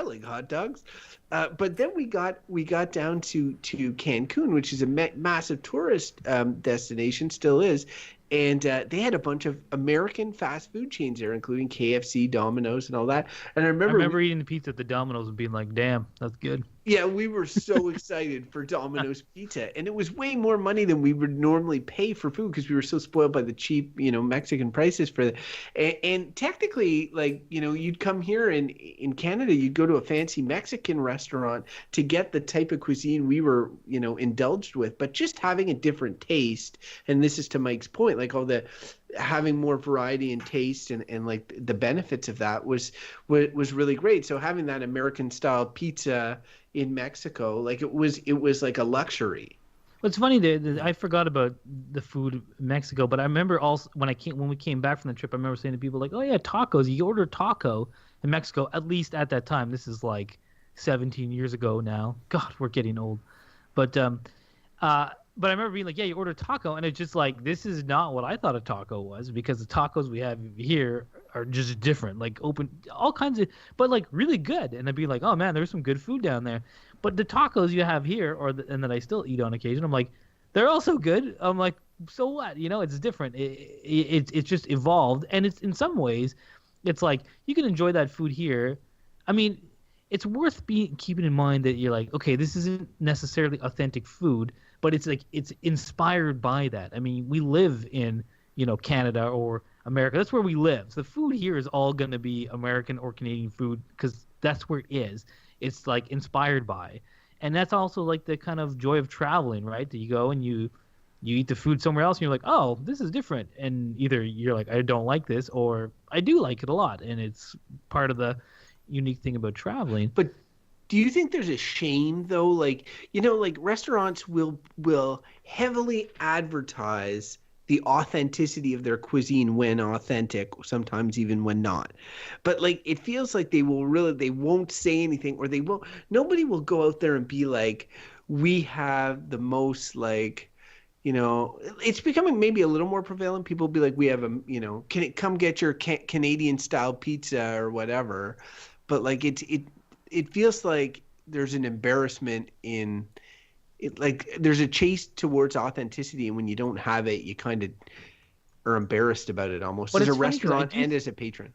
like hot dogs. But then we got down to Cancun, which is a massive tourist destination, still is, and they had a bunch of American fast food chains there, including KFC, Domino's, and all that. And I remember eating the pizza at the Domino's and being like, "Damn, that's good." Yeah, we were so excited for Domino's pizza, and it was way more money than we would normally pay for food because we were so spoiled by the cheap, you know, Mexican prices for it. And technically, like, you know, you'd come here in Canada, you'd go to a fancy Mexican restaurant to get the type of cuisine we were, you know, indulged with. But just having a different taste, and this is to Mike's point, like all the having more variety and taste and like the benefits of that was really great. So having that American style pizza in Mexico, like it was like a luxury. Well, it's funny that I forgot about the food in Mexico, but I remember also when we came back from the trip, I remember saying to people like, "Oh yeah, tacos. You order taco in Mexico." At least at that time, this is like 17 years ago now. God, we're getting old. But I remember being like, yeah, you order taco, and it's just like, this is not what I thought a taco was, because the tacos we have here are just different, like open, all kinds of, but like really good. And I'd be like, oh man, there's some good food down there. But the tacos you have here, and that I still eat on occasion, I'm like, they're also good. I'm like, so what? You know, it's different. It's just evolved, and it's in some ways, it's like you can enjoy that food here. I mean, it's worth keeping in mind that you're like, okay, this isn't necessarily authentic food, but it's like it's inspired by that. I mean, we live in, you know, Canada or America. That's where we live. So the food here is all going to be American or Canadian food because that's where it is. It's like inspired by. And that's also like the kind of joy of traveling, right? That you go and you eat the food somewhere else and you're like, oh, this is different. And either you're like, I don't like this, or I do like it a lot. And it's part of the unique thing about traveling. But do you think there's a shame though? Like, you know, like restaurants will heavily advertise the authenticity of their cuisine when authentic, sometimes even when not. But like, it feels like they won't say anything, or nobody will go out there and be like, we have the most, like, you know, it's becoming maybe a little more prevalent. People will be like, we have you know, can it come get your Canadian style pizza or whatever. But like, it feels like there's an embarrassment in it, like there's a chase towards authenticity, and when you don't have it, you kind of are embarrassed about it almost, as a restaurant and as a patron.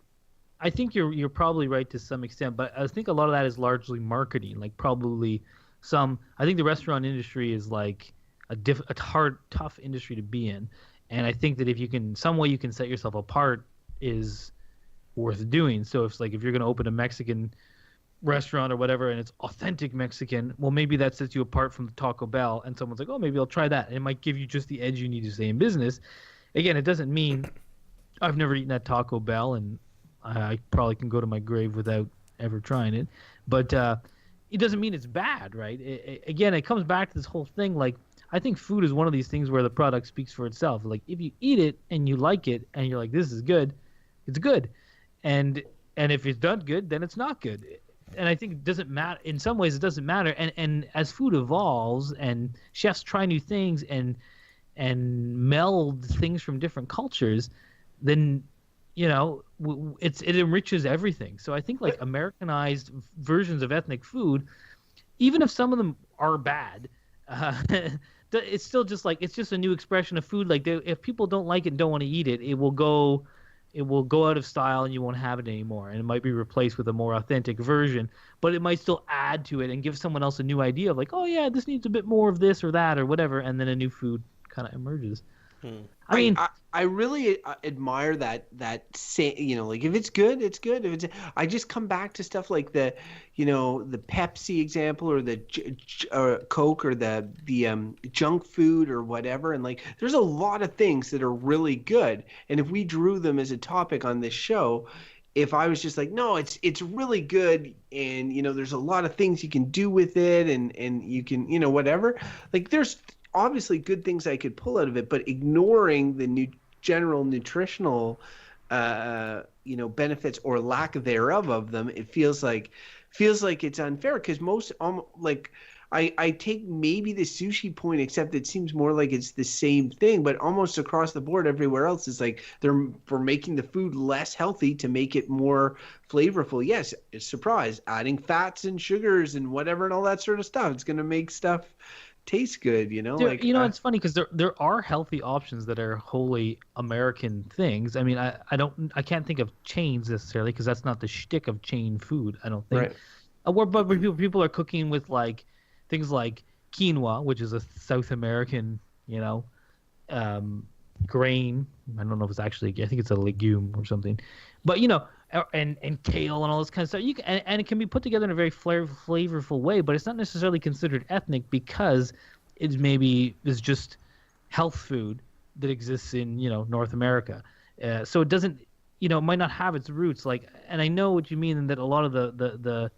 I think you're probably right to some extent, but I think a lot of that is largely marketing. Like probably I think the restaurant industry is like a hard, tough industry to be in, and I think that if you can, some way you can set yourself apart is worth doing. So if you're going to open a Mexican restaurant or whatever and it's authentic Mexican, well, maybe that sets you apart from the Taco Bell, and someone's like, oh, maybe I'll try that, and it might give you just the edge you need to stay in business. Again, it doesn't mean I've never eaten at Taco Bell, and I probably can go to my grave without ever trying it, but it doesn't mean it's bad, right? Again, it comes back to this whole thing. Like, I think food is one of these things where the product speaks for itself. Like, if you eat it and you like it and you're like, this is good, it's good. And if it's not good, then it's not good. And I think it doesn't matter. In some ways, it doesn't matter. And as food evolves and chefs try new things and meld things from different cultures, then, you know, it enriches everything. So I think like Americanized versions of ethnic food, even if some of them are bad, it's still just like, it's just a new expression of food. Like, if people don't like it and don't want to eat it, it will go out of style and you won't have it anymore. And it might be replaced with a more authentic version, but it might still add to it and give someone else a new idea of like, oh yeah, this needs a bit more of this or that or whatever. And then a new food kind of emerges. I mean, I really admire that you know, like if it's good, it's good. If it's, I just come back to stuff like the, you know, the Pepsi example or the Coke or the junk food or whatever. And like, there's a lot of things that are really good. And if we drew them as a topic on this show, if I was just like, no, it's really good, and there's a lot of things you can do with it, and you can whatever. Like there's obviously good things I could pull out of it, but ignoring the general nutritional benefits or lack thereof of them, it feels like it's unfair because most like I take maybe the sushi point, except it seems more like it's the same thing, but almost across the board everywhere else is like we're making the food less healthy to make it more flavorful. Yes, it's surprise, adding fats and sugars and whatever and all that sort of stuff. It's going to make stuff taste good, It's funny because there are healthy options that are wholly American things. I mean, I can't think of chains necessarily because that's not the shtick of chain food. I don't think. Right. But people are cooking with like things like quinoa, which is a South American, grain. I don't know if it's actually. I think it's a legume or something. But and kale and all this kind of stuff. And it can be put together in a very flavorful way, but it's not necessarily considered ethnic because it's just health food that exists in North America. So it doesn't it might not have its roots like. And I know what you mean in that a lot of the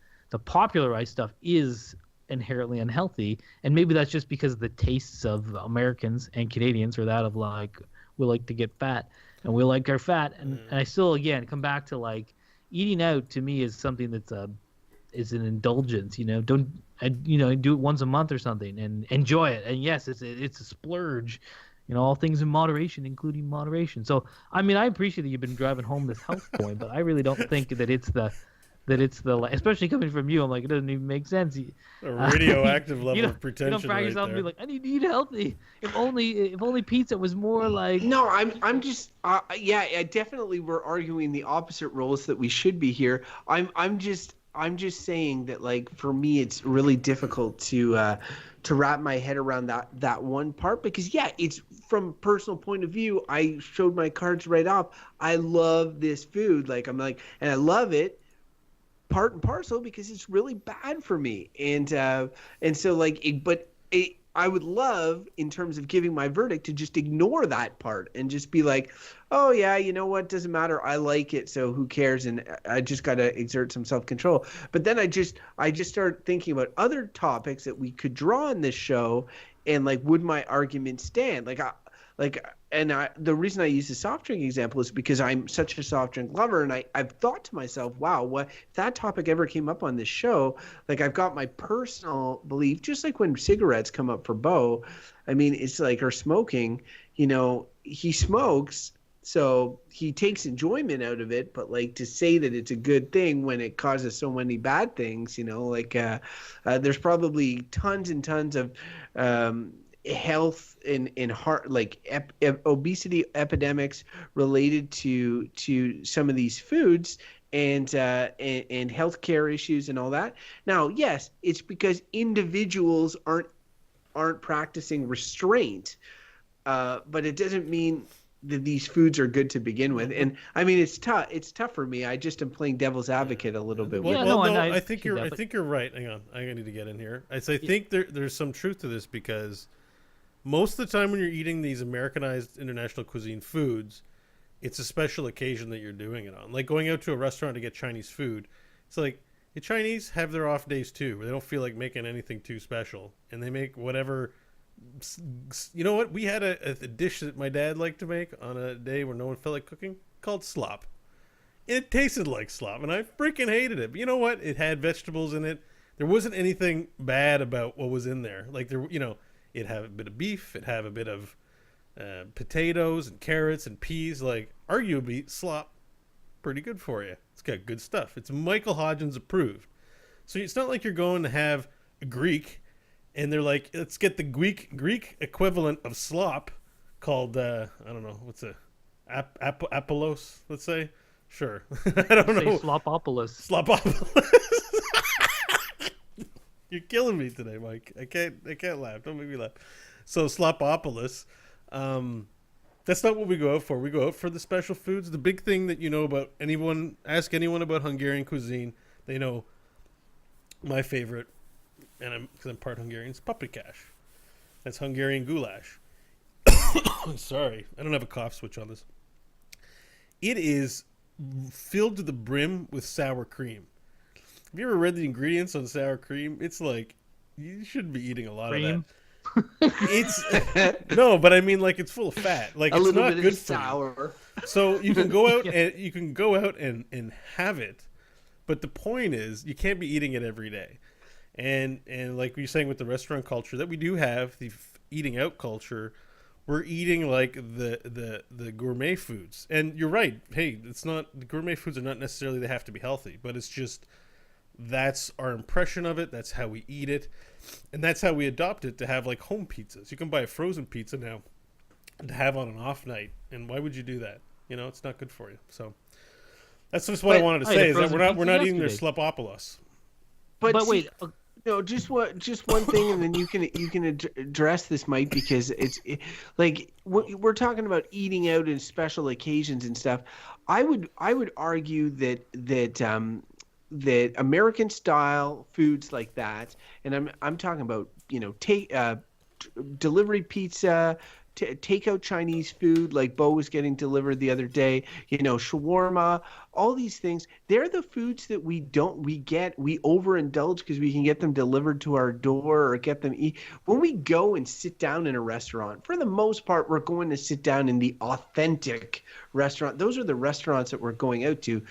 popularized stuff is inherently unhealthy, and maybe that's just because the tastes of Americans and Canadians are that of like we like to get fat and we like our fat, and I still again come back to like eating out to me is something that's is an indulgence. Don't do it once a month or something and enjoy it. And yes, it's a splurge. All things in moderation, including moderation. So I mean, I appreciate that you've been driving home this health point, but I really don't think that it's the especially coming from you. I'm like, it doesn't even make sense. A radioactive level of pretension. You don't practice right yourself and be like, I need to eat healthy. If only pizza was more like. No, I'm just I definitely we're arguing the opposite roles that we should be here. I'm just saying that like for me it's really difficult to wrap my head around that one part because it's from a personal point of view. I showed my cards right off. I love this food. Like I'm like, and I love it. Part and parcel because it's really bad for me, and so like I would love in terms of giving my verdict to just ignore that part and just be like, oh yeah, you know what, doesn't matter, I like it, so who cares, and I just got to exert some self-control. But then I just start thinking about other topics that we could draw on this show, and like would my argument stand? The reason I use the soft drink example is because I'm such a soft drink lover, and I've thought to myself, wow, what if that topic ever came up on this show? Like I've got my personal belief, just like when cigarettes come up for Bo. I mean, it's like, or smoking, he smokes, so he takes enjoyment out of it, but like to say that it's a good thing when it causes so many bad things, there's probably tons and tons of health and heart obesity epidemics related to some of these foods and healthcare issues and all that. Now, yes, it's because individuals aren't practicing restraint, but it doesn't mean that these foods are good to begin with. And I mean, it's tough for me. I just am playing devil's advocate a little bit. I think you're right. Hang on, I need to get in here. I think there's some truth to this because most of the time when you're eating these Americanized international cuisine foods, it's a special occasion that you're doing it on. Like going out to a restaurant to get Chinese food. It's like the Chinese have their off days too, where they don't feel like making anything too special. And they make whatever. You know what? We had a dish that my dad liked to make on a day where no one felt like cooking called slop. It tasted like slop, and I freaking hated it. But you know what? It had vegetables in it. There wasn't anything bad about what was in there. Like it'd have a bit of beef, it'd have a bit of potatoes and carrots and peas. Like, arguably, slop, pretty good for you. It's got good stuff. It's Michael Hodgins approved. So it's not like you're going to have a Greek, and they're like, let's get the Greek equivalent of slop called, I don't know, what's a Apollos, let's say? Sure. I don't know. Slopopolis. You're killing me today, Mike. I can't laugh. Don't make me laugh. So Slopopolis, that's not what we go out for. We go out for the special foods. The big thing that about ask anyone about Hungarian cuisine, they know my favorite, and because I'm part Hungarian, it's paprikash. That's Hungarian goulash. Sorry, I don't have a cough switch on this. It is filled to the brim with sour cream. Have you ever read the ingredients on sour cream? It's like you shouldn't be eating a lot of that. Cream. It's no, but I mean, like, it's full of fat. Like, A it's little not bit good of for you. sour. So you can go out Yeah. and have it, but the point is you can't be eating it every day. And like you're saying with the restaurant culture that we do have, the eating out culture, we're eating like the gourmet foods. And you're right. Hey, it's not the gourmet foods are not necessarily they have to be healthy, but it's just that's our impression of it. That's how we eat it, and that's how we adopt it to have like home pizzas. You can buy a frozen pizza now to have on an off night, and why would you do that? You know, it's not good for you. So that's just what I wanted to say is that we're not eating their slepopolis. But But wait, no, just one thing, and then you can address this, Mike, because like we're talking about eating out in special occasions and stuff. I would argue that American style foods like that, and I'm talking about delivery pizza, takeout Chinese food like Bo was getting delivered the other day, shawarma, all these things. They're the foods that we overindulge because we can get them delivered to our door or get them eat. When we go and sit down in a restaurant, for the most part, we're going to sit down in the authentic restaurant. Those are the restaurants that we're going out to.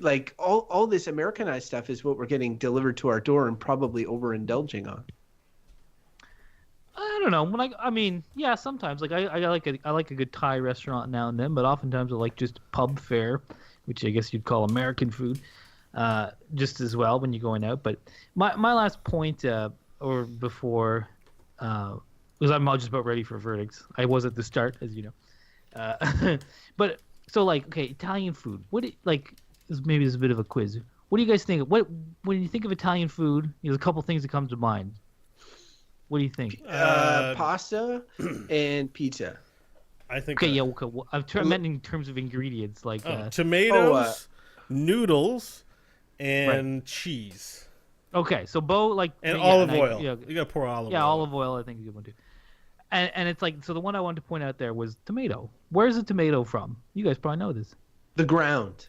Like all this Americanized stuff is what we're getting delivered to our door and probably overindulging on. I don't know. I mean, yeah, sometimes like I like a good Thai restaurant now and then, but oftentimes I like just pub fare, which I guess you'd call American food, just as well when you're going out. But my last point, or before, was I'm all just about ready for verdicts. I was at the start, as you know. But so like, okay, Italian food. Maybe it's a bit of a quiz. What do you guys think? When you think of Italian food, there's a couple things that come to mind. What do you think? Pasta and pizza. I think. Okay, yeah. Okay. Well, I meant in terms of ingredients, like tomatoes, noodles, and cheese. Okay, so Bo and olive oil. You gotta pour olive oil. Yeah, olive oil. I think is a good one too. And it's like, so the one I wanted to point out there was tomato. Where's the tomato from? You guys probably know this. The ground.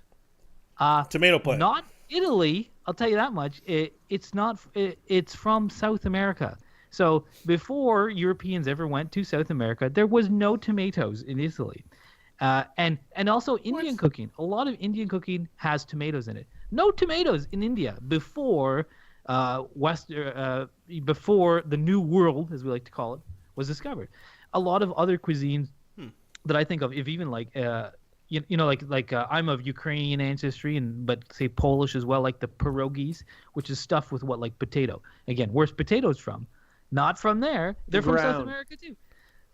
Tomato plant. Not Italy. I'll tell you that much. It's not. It's from South America. So before Europeans ever went to South America, there was no tomatoes in Italy, and also Indian cooking. A lot of Indian cooking has tomatoes in it. No tomatoes in India before before the New World, as we like to call it, was discovered. A lot of other cuisines that I think of, if even like I'm of Ukrainian ancestry, but say Polish as well, like the pierogies, which is stuffed with like potato. Again, where's potatoes from? Not from there. They're from South America too.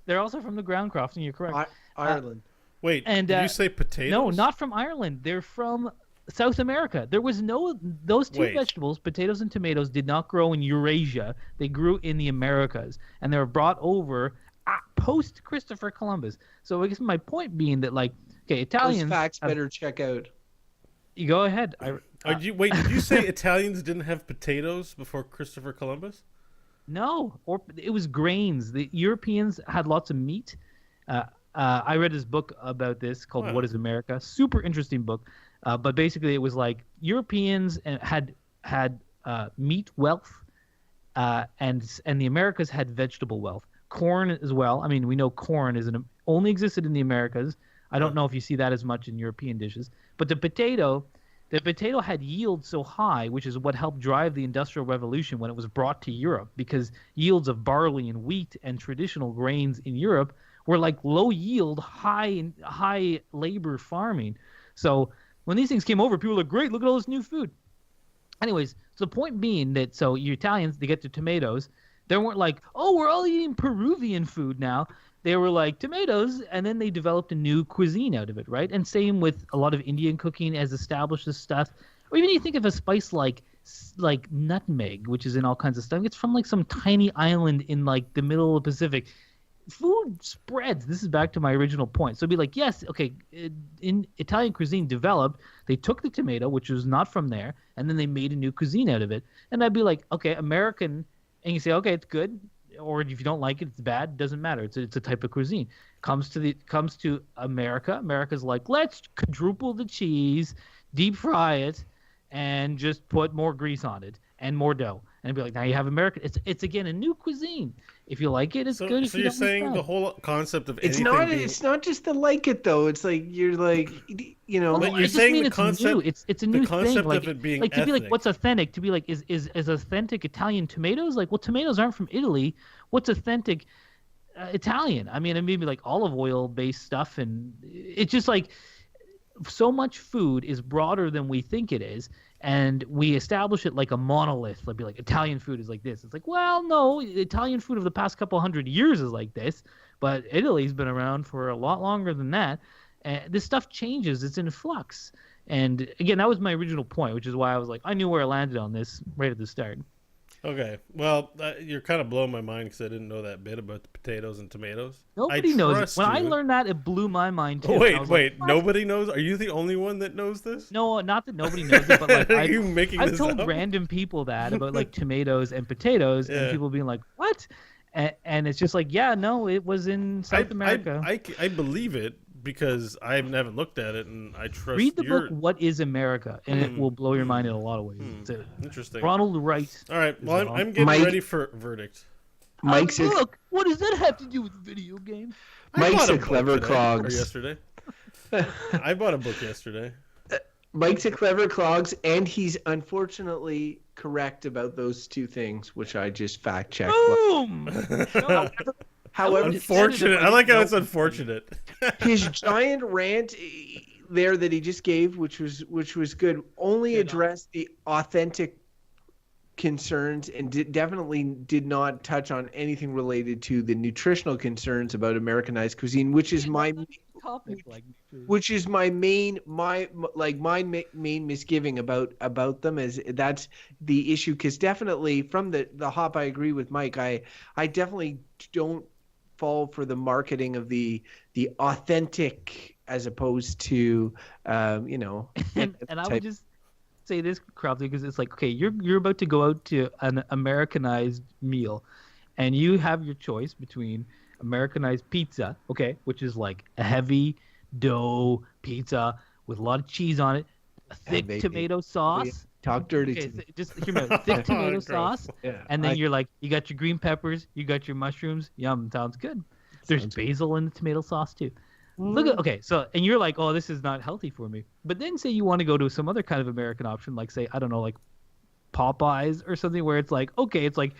They're also from the ground, Crofton. You're correct. Ireland. Wait, did you say potatoes? No, not from Ireland. They're from South America. There was those two vegetables, potatoes and tomatoes, did not grow in Eurasia. They grew in the Americas, and they were brought over post Christopher Columbus. So I guess my point being that, like, okay, Italians. Those facts better check out. You go ahead. Did you say Italians didn't have potatoes before Christopher Columbus? No, or it was grains. The Europeans had lots of meat. I read this book about this called "What Is America?" Super interesting book. But basically, it was like Europeans had meat wealth, and the Americas had vegetable wealth. Corn as well. I mean, we know corn only existed in the Americas. I don't know if you see that as much in European dishes. But the potato had yield so high, which is what helped drive the Industrial Revolution when it was brought to Europe, because yields of barley and wheat and traditional grains in Europe were like low yield, high labor farming. So when these things came over, people were like, great, look at all this new food. Anyways, so the point being that, so you Italians, they get their tomatoes. They weren't like, oh, we're all eating Peruvian food now. They were like tomatoes, and then they developed a new cuisine out of it, right? And same with a lot of Indian cooking has established this stuff. Or even you think of a spice like nutmeg, which is in all kinds of stuff. It's from like some tiny island in like the middle of the Pacific. Food spreads. This is back to my original point. So it'd be like, yes, okay, in Italian cuisine developed, they took the tomato, which was not from there, and then they made a new cuisine out of it. And I'd be like, okay, American, and you say, okay, it's good. or if you don't like it, it's bad. It doesn't matter. It's a type of cuisine. Comes to America. America's like, let's quadruple the cheese, deep fry it, and just put more grease on it and more dough. And it'd be like, now you have American. It's again a new cuisine. If you like it, it's good. If So you you're don't, it's saying bad. the whole concept of It's anything not. being... It's not just the like it though. It's like you're like, you know. Well, But no, you're I just saying mean the it's concept- new. It's a new the concept thing. Like, of it being like to be like, ethnic. what's authentic? To be like, is authentic Italian tomatoes? Like, well, tomatoes aren't from Italy. What's authentic Italian? I mean, it may be like olive oil based stuff, and it's just like so much food is broader than we think it is, and we establish it like a monolith. Like, be like, Italian food is like this. It's like, well, no, Italian food of the past couple hundred years is like this, but Italy's been around for a lot longer than that. And this stuff changes. It's in flux. And again, that was my original point, which is why I was like, I knew where I landed on this right at the start. Okay, well, you're kind of blowing my mind because I didn't know that bit about the potatoes and tomatoes. Nobody knows it. trust When I you. learned that, it blew my mind too. Oh, And I wait, was wait, like, what? nobody knows? Are you the only one that knows this? No, not that nobody knows it, but like Are you making I've this told up? random people that about like tomatoes and potatoes, Yeah. and people being like, "What?" And it's just like, yeah, no, it was in South America. I believe it because I haven't looked at it, and I trust Read the your... book "What Is America," and it will blow your mind in a lot of ways. It's a Interesting. Ronald Wright. All right, well, is I'm getting Mike- ready for verdict. Mike's a, Look, what does that have to do with video games? I Mike's bought a book clever today, clogs. Or yesterday. I bought a book yesterday. Mike's a clever clogs, and he's unfortunately correct about those two things, which I just fact checked. Boom! No, However, Unfortunate. I like how it's unfortunate. his giant rant there that he just gave, which was good, only addressed the authentic concerns and definitely did not touch on anything related to the nutritional concerns about Americanized cuisine, which is my topic like which is my main main misgiving about them. Is that's the issue, because definitely from the hop, I agree with Mike. I definitely don't fall for the marketing of the authentic as opposed to and I would just say this, Crowley, because it's like, okay, you're about to go out to an Americanized meal, and you have your choice between Americanized pizza, okay, which is like a heavy dough pizza with a lot of cheese on it, a thick baby. tomato sauce. talk dirty Okay, to me. just hear me out. Thick tomato Gross. sauce, Yeah, and then you're like, you got your green peppers, you got your mushrooms. Yum, sounds good. There's Sounds basil in the tomato sauce too. Look at, okay, so, and you're like, oh, this is not healthy for me. But then say you want to go to some other kind of American option, like say, I don't know, like Popeyes or something, where it's like, okay, it's like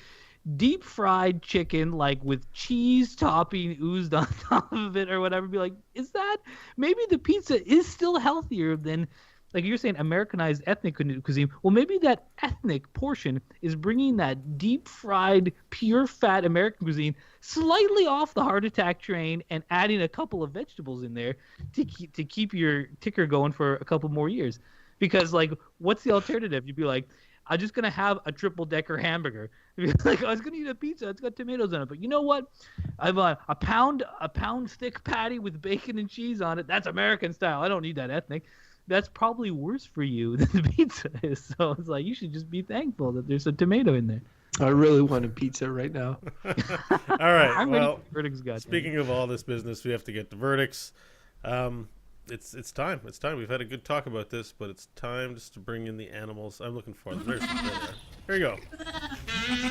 deep fried chicken, like with cheese topping oozed on top of it or whatever. Be like, is that, maybe the pizza is still healthier than, like you're saying, Americanized ethnic cuisine. Well, maybe that ethnic portion is bringing that deep fried, pure fat American cuisine slightly off the heart attack train and adding a couple of vegetables in there to keep your ticker going for a couple more years. Because, like, what's the alternative? You'd be like, I'm just gonna have a triple decker hamburger. Like, I was gonna eat a pizza. It's got tomatoes on it, but you know what? I've a pound thick patty with bacon and cheese on it. That's American style. I don't need that ethnic. That's probably worse for you than the pizza is. So it's like, you should just be thankful that there's a tomato in there. I really want a pizza right now. All right. I'm ready Well, for verdicts, goddamn. speaking of all this business, we have to get the verdicts. It's time. It's time. We've had a good talk about this, but it's time just to bring in the animals. I'm looking for them. There they are. Here you go.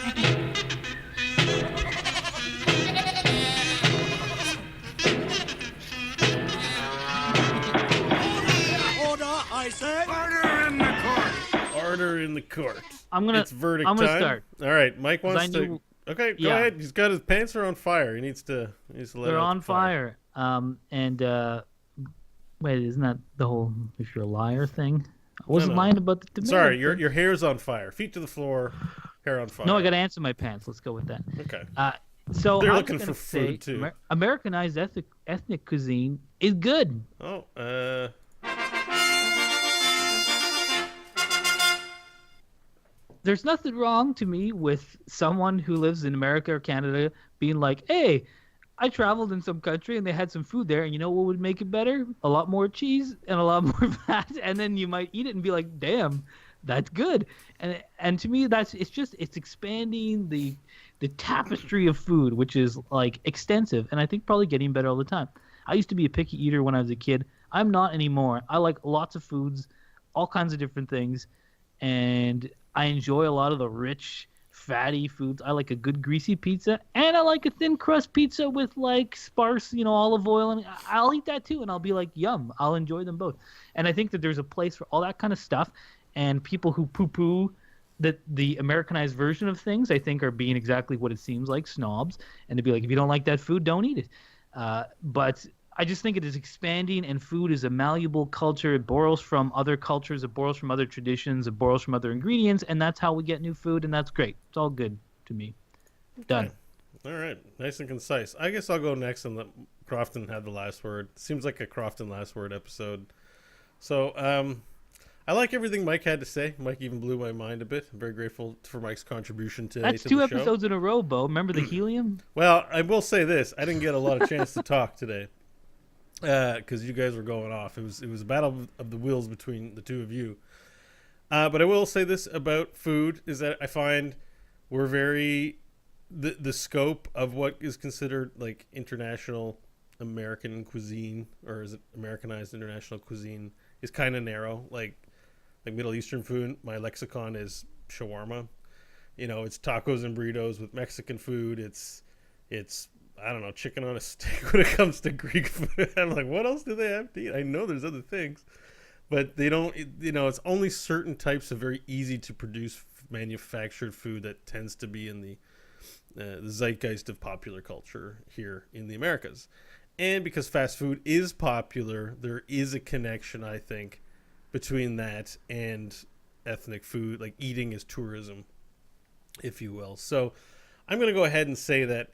I say, order in the court. Order in the court. It's verdict I'm gonna time. start. All right, Mike 'Cause wants I to. knew- Okay, go Yeah. ahead. He's got his pants are on fire. He needs to let They're out on the fire. fire. Wait, isn't that the whole if you're a liar thing? I wasn't no. lying about the tomato. Sorry, thing. your hair's on fire. Feet to the floor, hair on fire. No, I got to answer my pants. Let's go with that. Okay. So They're I was looking gonna for food, say too. Americanized ethnic cuisine is good. Oh, There's nothing wrong to me with someone who lives in America or Canada being like, hey, I traveled in some country and they had some food there, and you know what would make it better? A lot more cheese and a lot more fat, and then you might eat it and be like, damn, That's good. And to me, it's expanding the tapestry of food, which is like extensive, and I think probably getting better all the time. I used to be a picky eater when I was a kid. I'm not anymore. I like lots of foods, all kinds of different things, and I enjoy a lot of the rich, fatty foods. I like a good greasy pizza, and I like a thin crust pizza with like sparse, olive oil, and I'll eat that too, and I'll be like, yum. I'll enjoy them both. And I think that there's a place for all that kind of stuff, and people who poo-poo the Americanized version of things, I think, are being exactly what it seems like, snobs, and to be like, if you don't like that food, don't eat it. But I just think it is expanding, and food is a malleable culture. It borrows from other cultures, it borrows from other traditions, it borrows from other ingredients, and that's how we get new food, and that's great. It's all good to me. Done. All right, nice and concise. I guess I'll go next and let Crofton have the last word. Seems like a Crofton last word episode. So, I like everything Mike had to say. Mike even blew my mind a bit. I'm very grateful for Mike's contribution today. That's to two the show. episodes in a row, Bo. Remember the helium? Well, I will say this: I didn't get a lot of chance to talk today because you guys were going off. It was a battle of the wills between the two of you. But I will say this about food: is that I find we're very the scope of what is considered like international American cuisine, or is it Americanized international cuisine, is kind of narrow. Like Middle Eastern food, my lexicon is shawarma. It's tacos and burritos with Mexican food. It's I don't know, chicken on a stick when it comes to Greek food. I'm like, what else do they have to eat? I know there's other things, but they don't. It's only certain types of very easy to produce manufactured food that tends to be in the zeitgeist of popular culture here in the Americas. And because fast food is popular, there is a connection, I think, between that and ethnic food, like eating as tourism, if you will. So I'm going to go ahead and say that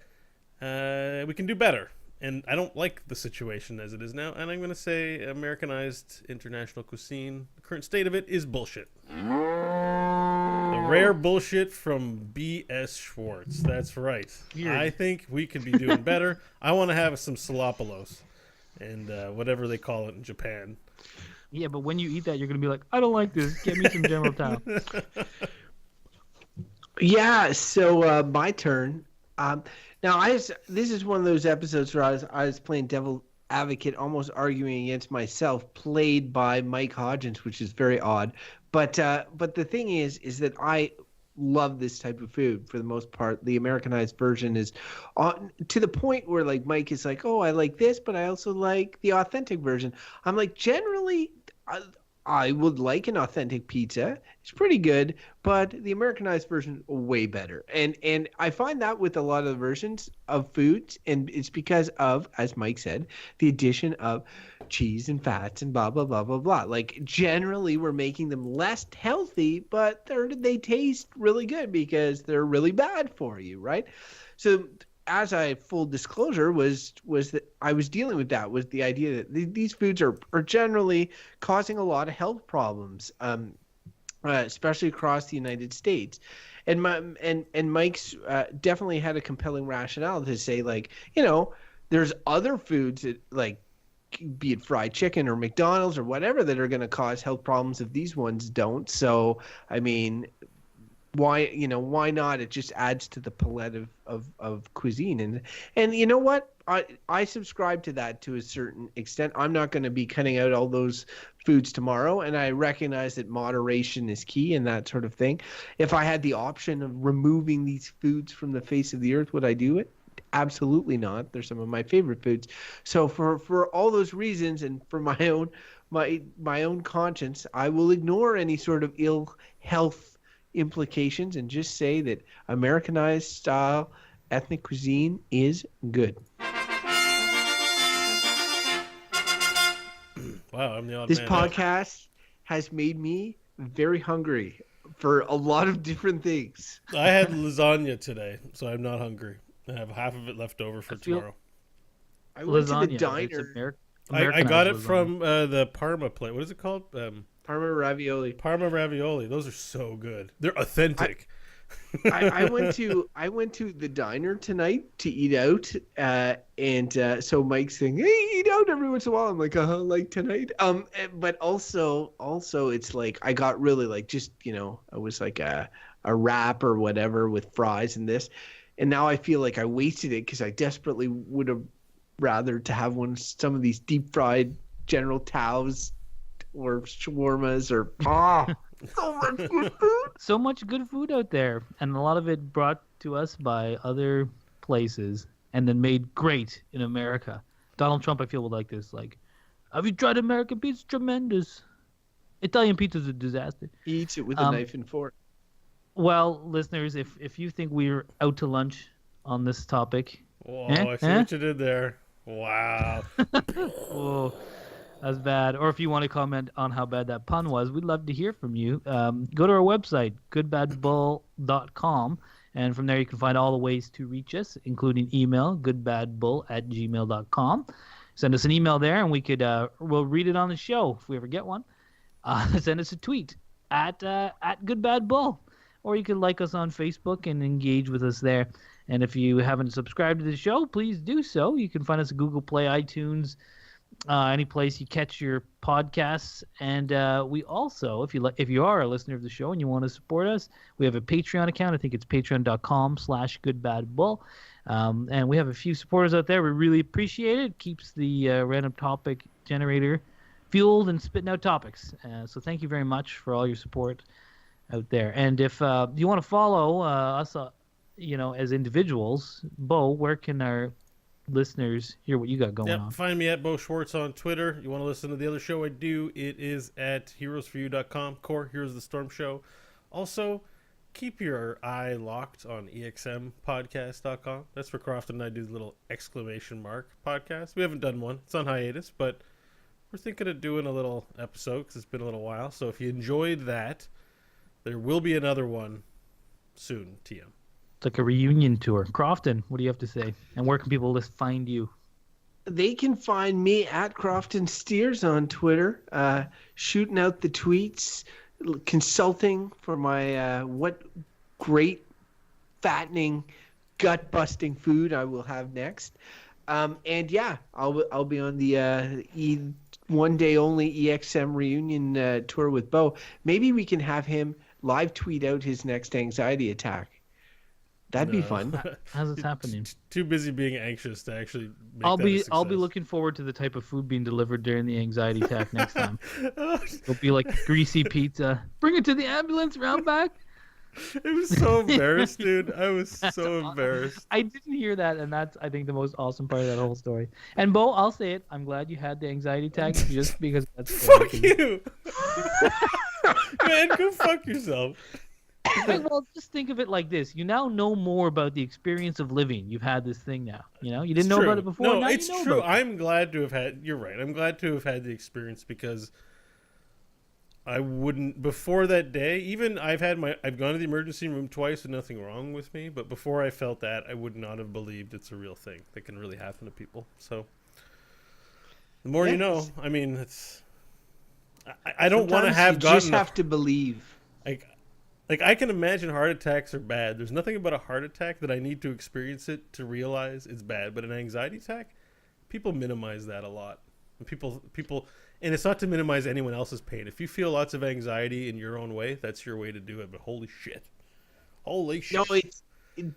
we can do better. And I don't like the situation as it is now. And I'm going to say Americanized international cuisine, the current state of it is bullshit. The rare bullshit from B.S. Schwartz. That's right. Weird. I think we could be doing better. I want to have some Salopolos and whatever they call it in Japan. Yeah, but when you eat that, you're going to be like, I don't like this. Get me some General Tao. Yeah, so my turn. Now, this is one of those episodes where I was playing devil advocate, almost arguing against myself, played by Mike Hodgins, which is very odd. But the thing is that I love this type of food for the most part. The Americanized version is to the point where like Mike is like, oh, I like this, but I also like the authentic version. I'm like, generally, I would like an authentic pizza. It's pretty good, but the Americanized version way better. And I find that with a lot of the versions of foods, and it's because of, as Mike said, the addition of cheese and fats and blah blah blah blah blah. Like generally, we're making them less healthy, but they taste really good because they're really bad for you, right? So, as I full disclosure was that I was dealing with that, was the idea that these foods are generally causing a lot of health problems, especially across the United States. And Mike's definitely had a compelling rationale to say, like, there's other foods that, like, be it fried chicken or McDonald's or whatever, that are going to cause health problems if these ones don't. So, I mean, why not? It just adds to the palette of cuisine. And you know what? I subscribe to that to a certain extent. I'm not going to be cutting out all those foods tomorrow, and I recognize that moderation is key and that sort of thing. If I had the option of removing these foods from the face of the earth, would I do it? Absolutely not. They're some of my favorite foods. So for all those reasons, and for my own conscience, I will ignore any sort of ill health implications and just say that Americanized style ethnic cuisine is good. Wow, I'm the odd This man podcast has made me very hungry for a lot of different things. out. I had lasagna today, so I'm not hungry. I have half of it left over for tomorrow. I went Lasagna. to the diner. I got it lasagna. from the Parma plate. What is it called? Parma ravioli. Parma ravioli. Those are so good. They're authentic. I went to the diner tonight to eat out, and so Mike's saying, "Hey, eat out every once in a while." I'm like, like tonight. But also it's like I got really like just I was like a wrap or whatever with fries and this, and now I feel like I wasted it because I desperately would have rather to have some of these deep fried General Tao's or shawarmas or so much good food. So much good food out there, and a lot of it brought to us by other places and then made great in America. Donald Trump, I feel, would like this. Like, have you tried American pizza? Tremendous. Italian pizza's a disaster. He eats it with a knife and fork. Well, listeners, if you think we're out to lunch on this topic, Whoa, I see what you did there. Wow. oh, that's bad. Or if you want to comment on how bad that pun was, we'd love to hear from you. Go to our website, goodbadbull.com, and from there you can find all the ways to reach us, including email, goodbadbull@gmail.com. Send us an email there, and we'll read it on the show if we ever get one. Send us a tweet at goodbadbull, or you can like us on Facebook and engage with us there. And if you haven't subscribed to the show, please do so. You can find us at Google Play, iTunes, any place you catch your podcasts. And we also, if you are a listener of the show and you want to support us, we have a Patreon account. I think it's patreon.com/goodbadbull. And we have a few supporters out there. We really appreciate it. It keeps the random topic generator fueled and spitting out topics. So thank you very much for all your support out there. And if you want to follow us, as individuals, Bo, where can our listeners hear what you got going on? Find me at Bo Schwartz on Twitter. You want to listen to the other show I do, it is at heroesforyou.com, Core Heroes of the Storm Show. Also, keep your eye locked on exmpodcast.com. That's where Crofton and I do the little exclamation mark podcast. We haven't done one. It's on hiatus, but we're thinking of doing a little episode because it's been a little while. So if you enjoyed that, there will be another one soon, TM. It's like a reunion tour. Crofton, what do you have to say? And where can people find you? They can find me at Crofton Steers on Twitter, shooting out the tweets, consulting for my what great, fattening, gut-busting food I will have next. And yeah, I'll be on the one day only EXM reunion tour with Bo. Maybe we can have him live tweet out his next anxiety attack. That'd be fun. How's this happening? Too busy being anxious to actually make I'll that a be success. looking forward to the type of food being delivered during the anxiety attack next time. It'll be like greasy pizza. Bring it to the ambulance round back. It was so embarrassed, dude. I was so embarrassed. I didn't hear that, and that's, I think, the most awesome part of that whole story. And Bo, I'll say it. I'm glad you had the anxiety attack just because that's Fuck you. Man, go fuck yourself. Well, just think of it like this. You now know more about the experience of living. You've had this thing now. You didn't know about it before. No, now it's you know true. about it. I'm glad to have had. You're right. I'm glad to have had the experience because I wouldn't before that day. Even I've gone to the emergency room twice and nothing wrong with me. But before I felt that, I would not have believed it's a real thing that can really happen to people. So the more you know. I mean, it's. I don't want to have you gotten. just have to believe. Like I can imagine heart attacks are bad. There's nothing about a heart attack that I need to experience it to realize it's bad. But an anxiety attack, people minimize that a lot. And people, and it's not to minimize anyone else's pain. If you feel lots of anxiety in your own way, that's your way to do it. But holy shit. No, it's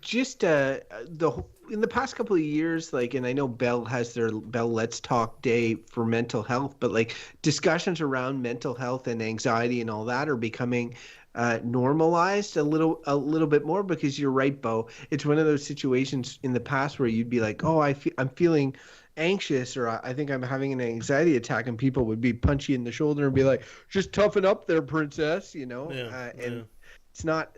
just in the past couple of years, like, and I know Bell has their Bell Let's Talk Day for mental health, but like discussions around mental health and anxiety and all that are becoming normalized a little bit more, because you're right, Bo. It's one of those situations in the past where you'd be like, oh, I'm feeling anxious, or I think I'm having an anxiety attack, and people would be punch you in the shoulder and be like, just toughen up there, princess, and it's not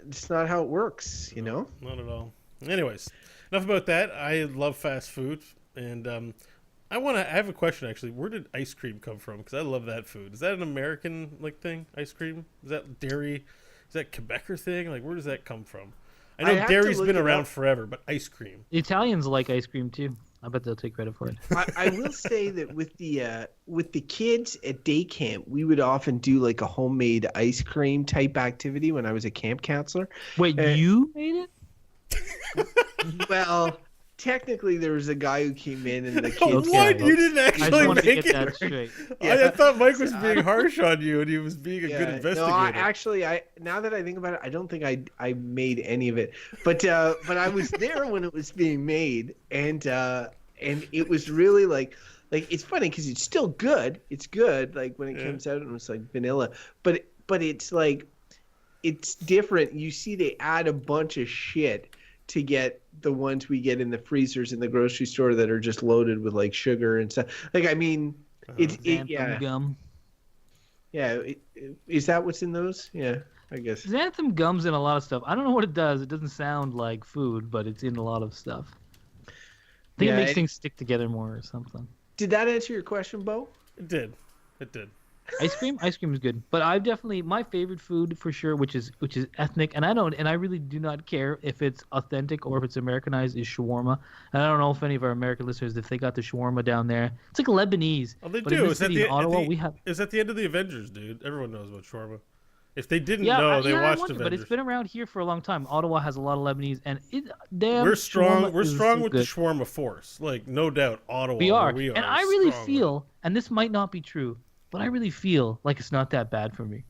how it works, Not at all. Anyways, enough about that. I love fast food, and I have a question actually. Where did ice cream come from? Because I love that food. Is that an American thing? Ice cream? Is that dairy? Is that Quebecer thing? Like, where does that come from? I know dairy's been around forever, but ice cream. The Italians like ice cream too. I bet they'll take credit for it. I will say that with the kids at day camp, we would often do like a homemade ice cream type activity when I was a camp counselor. Wait, you made it? Well, technically, there was a guy who came in and the kids. What? You didn't I just actually want to make get it? that straight. I thought Mike was being harsh on you, and he was being a good investigator. No, now that I think about it, I don't think I made any of it. But I was there when it was being made, and it was really like it's funny because it's still good. It's good like when it comes out and it's like vanilla, but it's like it's different. You see, they add a bunch of shit to get the ones we get in the freezers in the grocery store that are just loaded with like sugar and stuff. Like, I mean, Xanthan gum. Yeah, is that what's in those? Yeah, I guess. Xanthan gum's in a lot of stuff. I don't know what it does. It doesn't sound like food, but it's in a lot of stuff. I think it makes things stick together more or something. Did that answer your question, Bo? It did. It did. Ice cream is good, but I've definitely my favorite food for sure, which is ethnic, and I really do not care if it's authentic or if it's Americanized, is shawarma. And I don't know if any of our American listeners, if they got the shawarma down there, it's like Lebanese. Oh, they but do. In It's at in Ottawa, we have. It's at the end of the Avengers, dude. Everyone knows about shawarma. If they didn't know, they watched Avengers. But it's been around here for a long time. Ottawa has a lot of Lebanese, and we're strong. We're strong with good. the shawarma force, like no doubt. Ottawa, we are, and I really feel, and this might not be true, but I really feel like it's not that bad for me.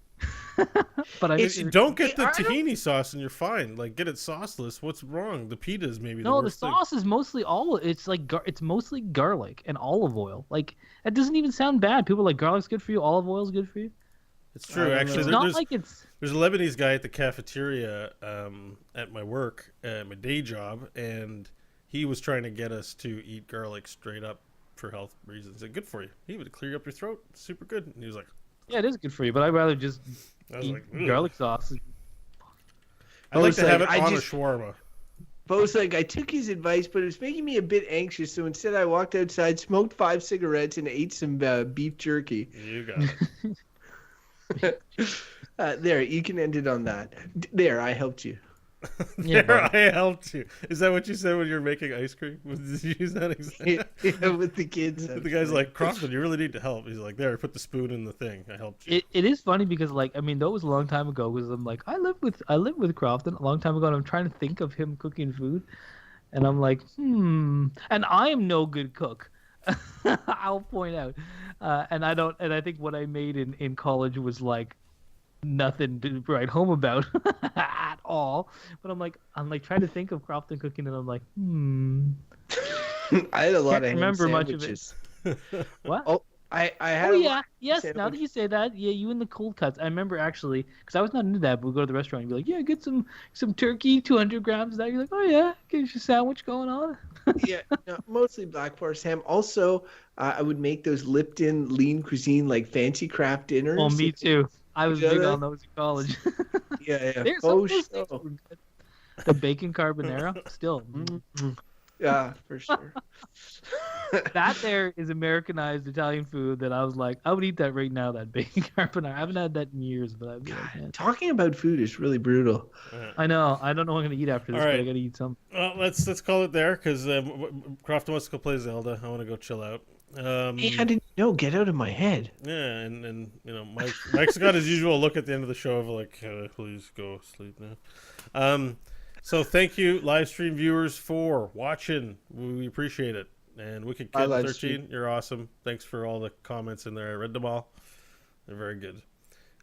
But don't get the tahini sauce and you're fine. Like, get it sauceless. What's wrong? The pita is maybe the sauce is mostly it's mostly garlic and olive oil. Like, it doesn't even sound bad. People are like, garlic's good for you, olive oil's good for you. It's true. Actually, there's a Lebanese guy at the cafeteria at my work, my day job, and he was trying to get us to eat garlic straight up for health reasons. Good for you. He would clear up your throat. Super good. And he was like, yeah, it is good for you, but I'd rather just eat garlic sauce. I like to have it on a shawarma. But it was like, I took his advice, but it was making me a bit anxious. So instead, I walked outside, smoked 5 cigarettes, and ate some beef jerky. You got it. There, you can end it on that. There, I helped you. I helped you. Is that what you said when you were making ice cream? Did you use that exactly? Yeah, with the kids. The guy's like, Crofton, you really need to help. He's like, there, put the spoon in the thing. I helped you. It is funny because, like, I mean, that was a long time ago. Because I'm like, I live with Crofton a long time ago, and I'm trying to think of him cooking food, and I'm like, and I am no good cook. I'll point out, and I think what I made in college was like nothing to write home about at all. But I'm like trying to think of Crofton cooking, and I'm like, I had a lot of ham remember sandwiches. Much of it. What? Oh, I had. Yes. Now that you say that, yeah, you and the cold cuts. I remember actually, because I was not into that. But we go to the restaurant and be like, yeah, get some turkey, 200 grams of that. You're like, oh yeah, get your sandwich going on. Yeah, no, mostly Black Forest ham. Also, I would make those Lipton lean cuisine like fancy craft dinners. Oh, me too. I was big on those in college. Yeah. The bacon carbonara, still. Yeah, for sure. That there is Americanized Italian food that I was like, I would eat that right now, that bacon carbonara. I haven't had that in years, but I'd be like, man. Talking about food is really brutal. I know. I don't know what I'm going to eat after this, but I got to eat something. Well, let's call it there, because Crofton wants to go play Zelda. I want to go chill out. Hey, I didn't know. Get out of my head. Yeah, and you know, Mike's got his usual look at the end of the show of like, please go sleep now. So thank you, live stream viewers, for watching. We appreciate it. And Wicked Kid 13, you're awesome. Thanks for all the comments in there. I read them all. They're very good.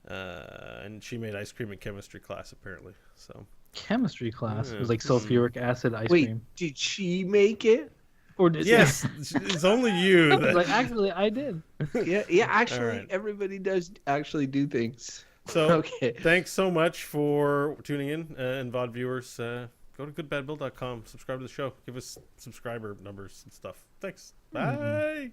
And she made ice cream in chemistry class, apparently. So chemistry class? It was like sulfuric acid ice cream. Wait, did she make it? Or did it's only you. Like, actually, I did. Yeah. Actually, everybody does actually do things. So, thanks so much for tuning in, and VOD viewers. Go to goodbadbill.com, subscribe to the show, give us subscriber numbers and stuff. Thanks. Bye.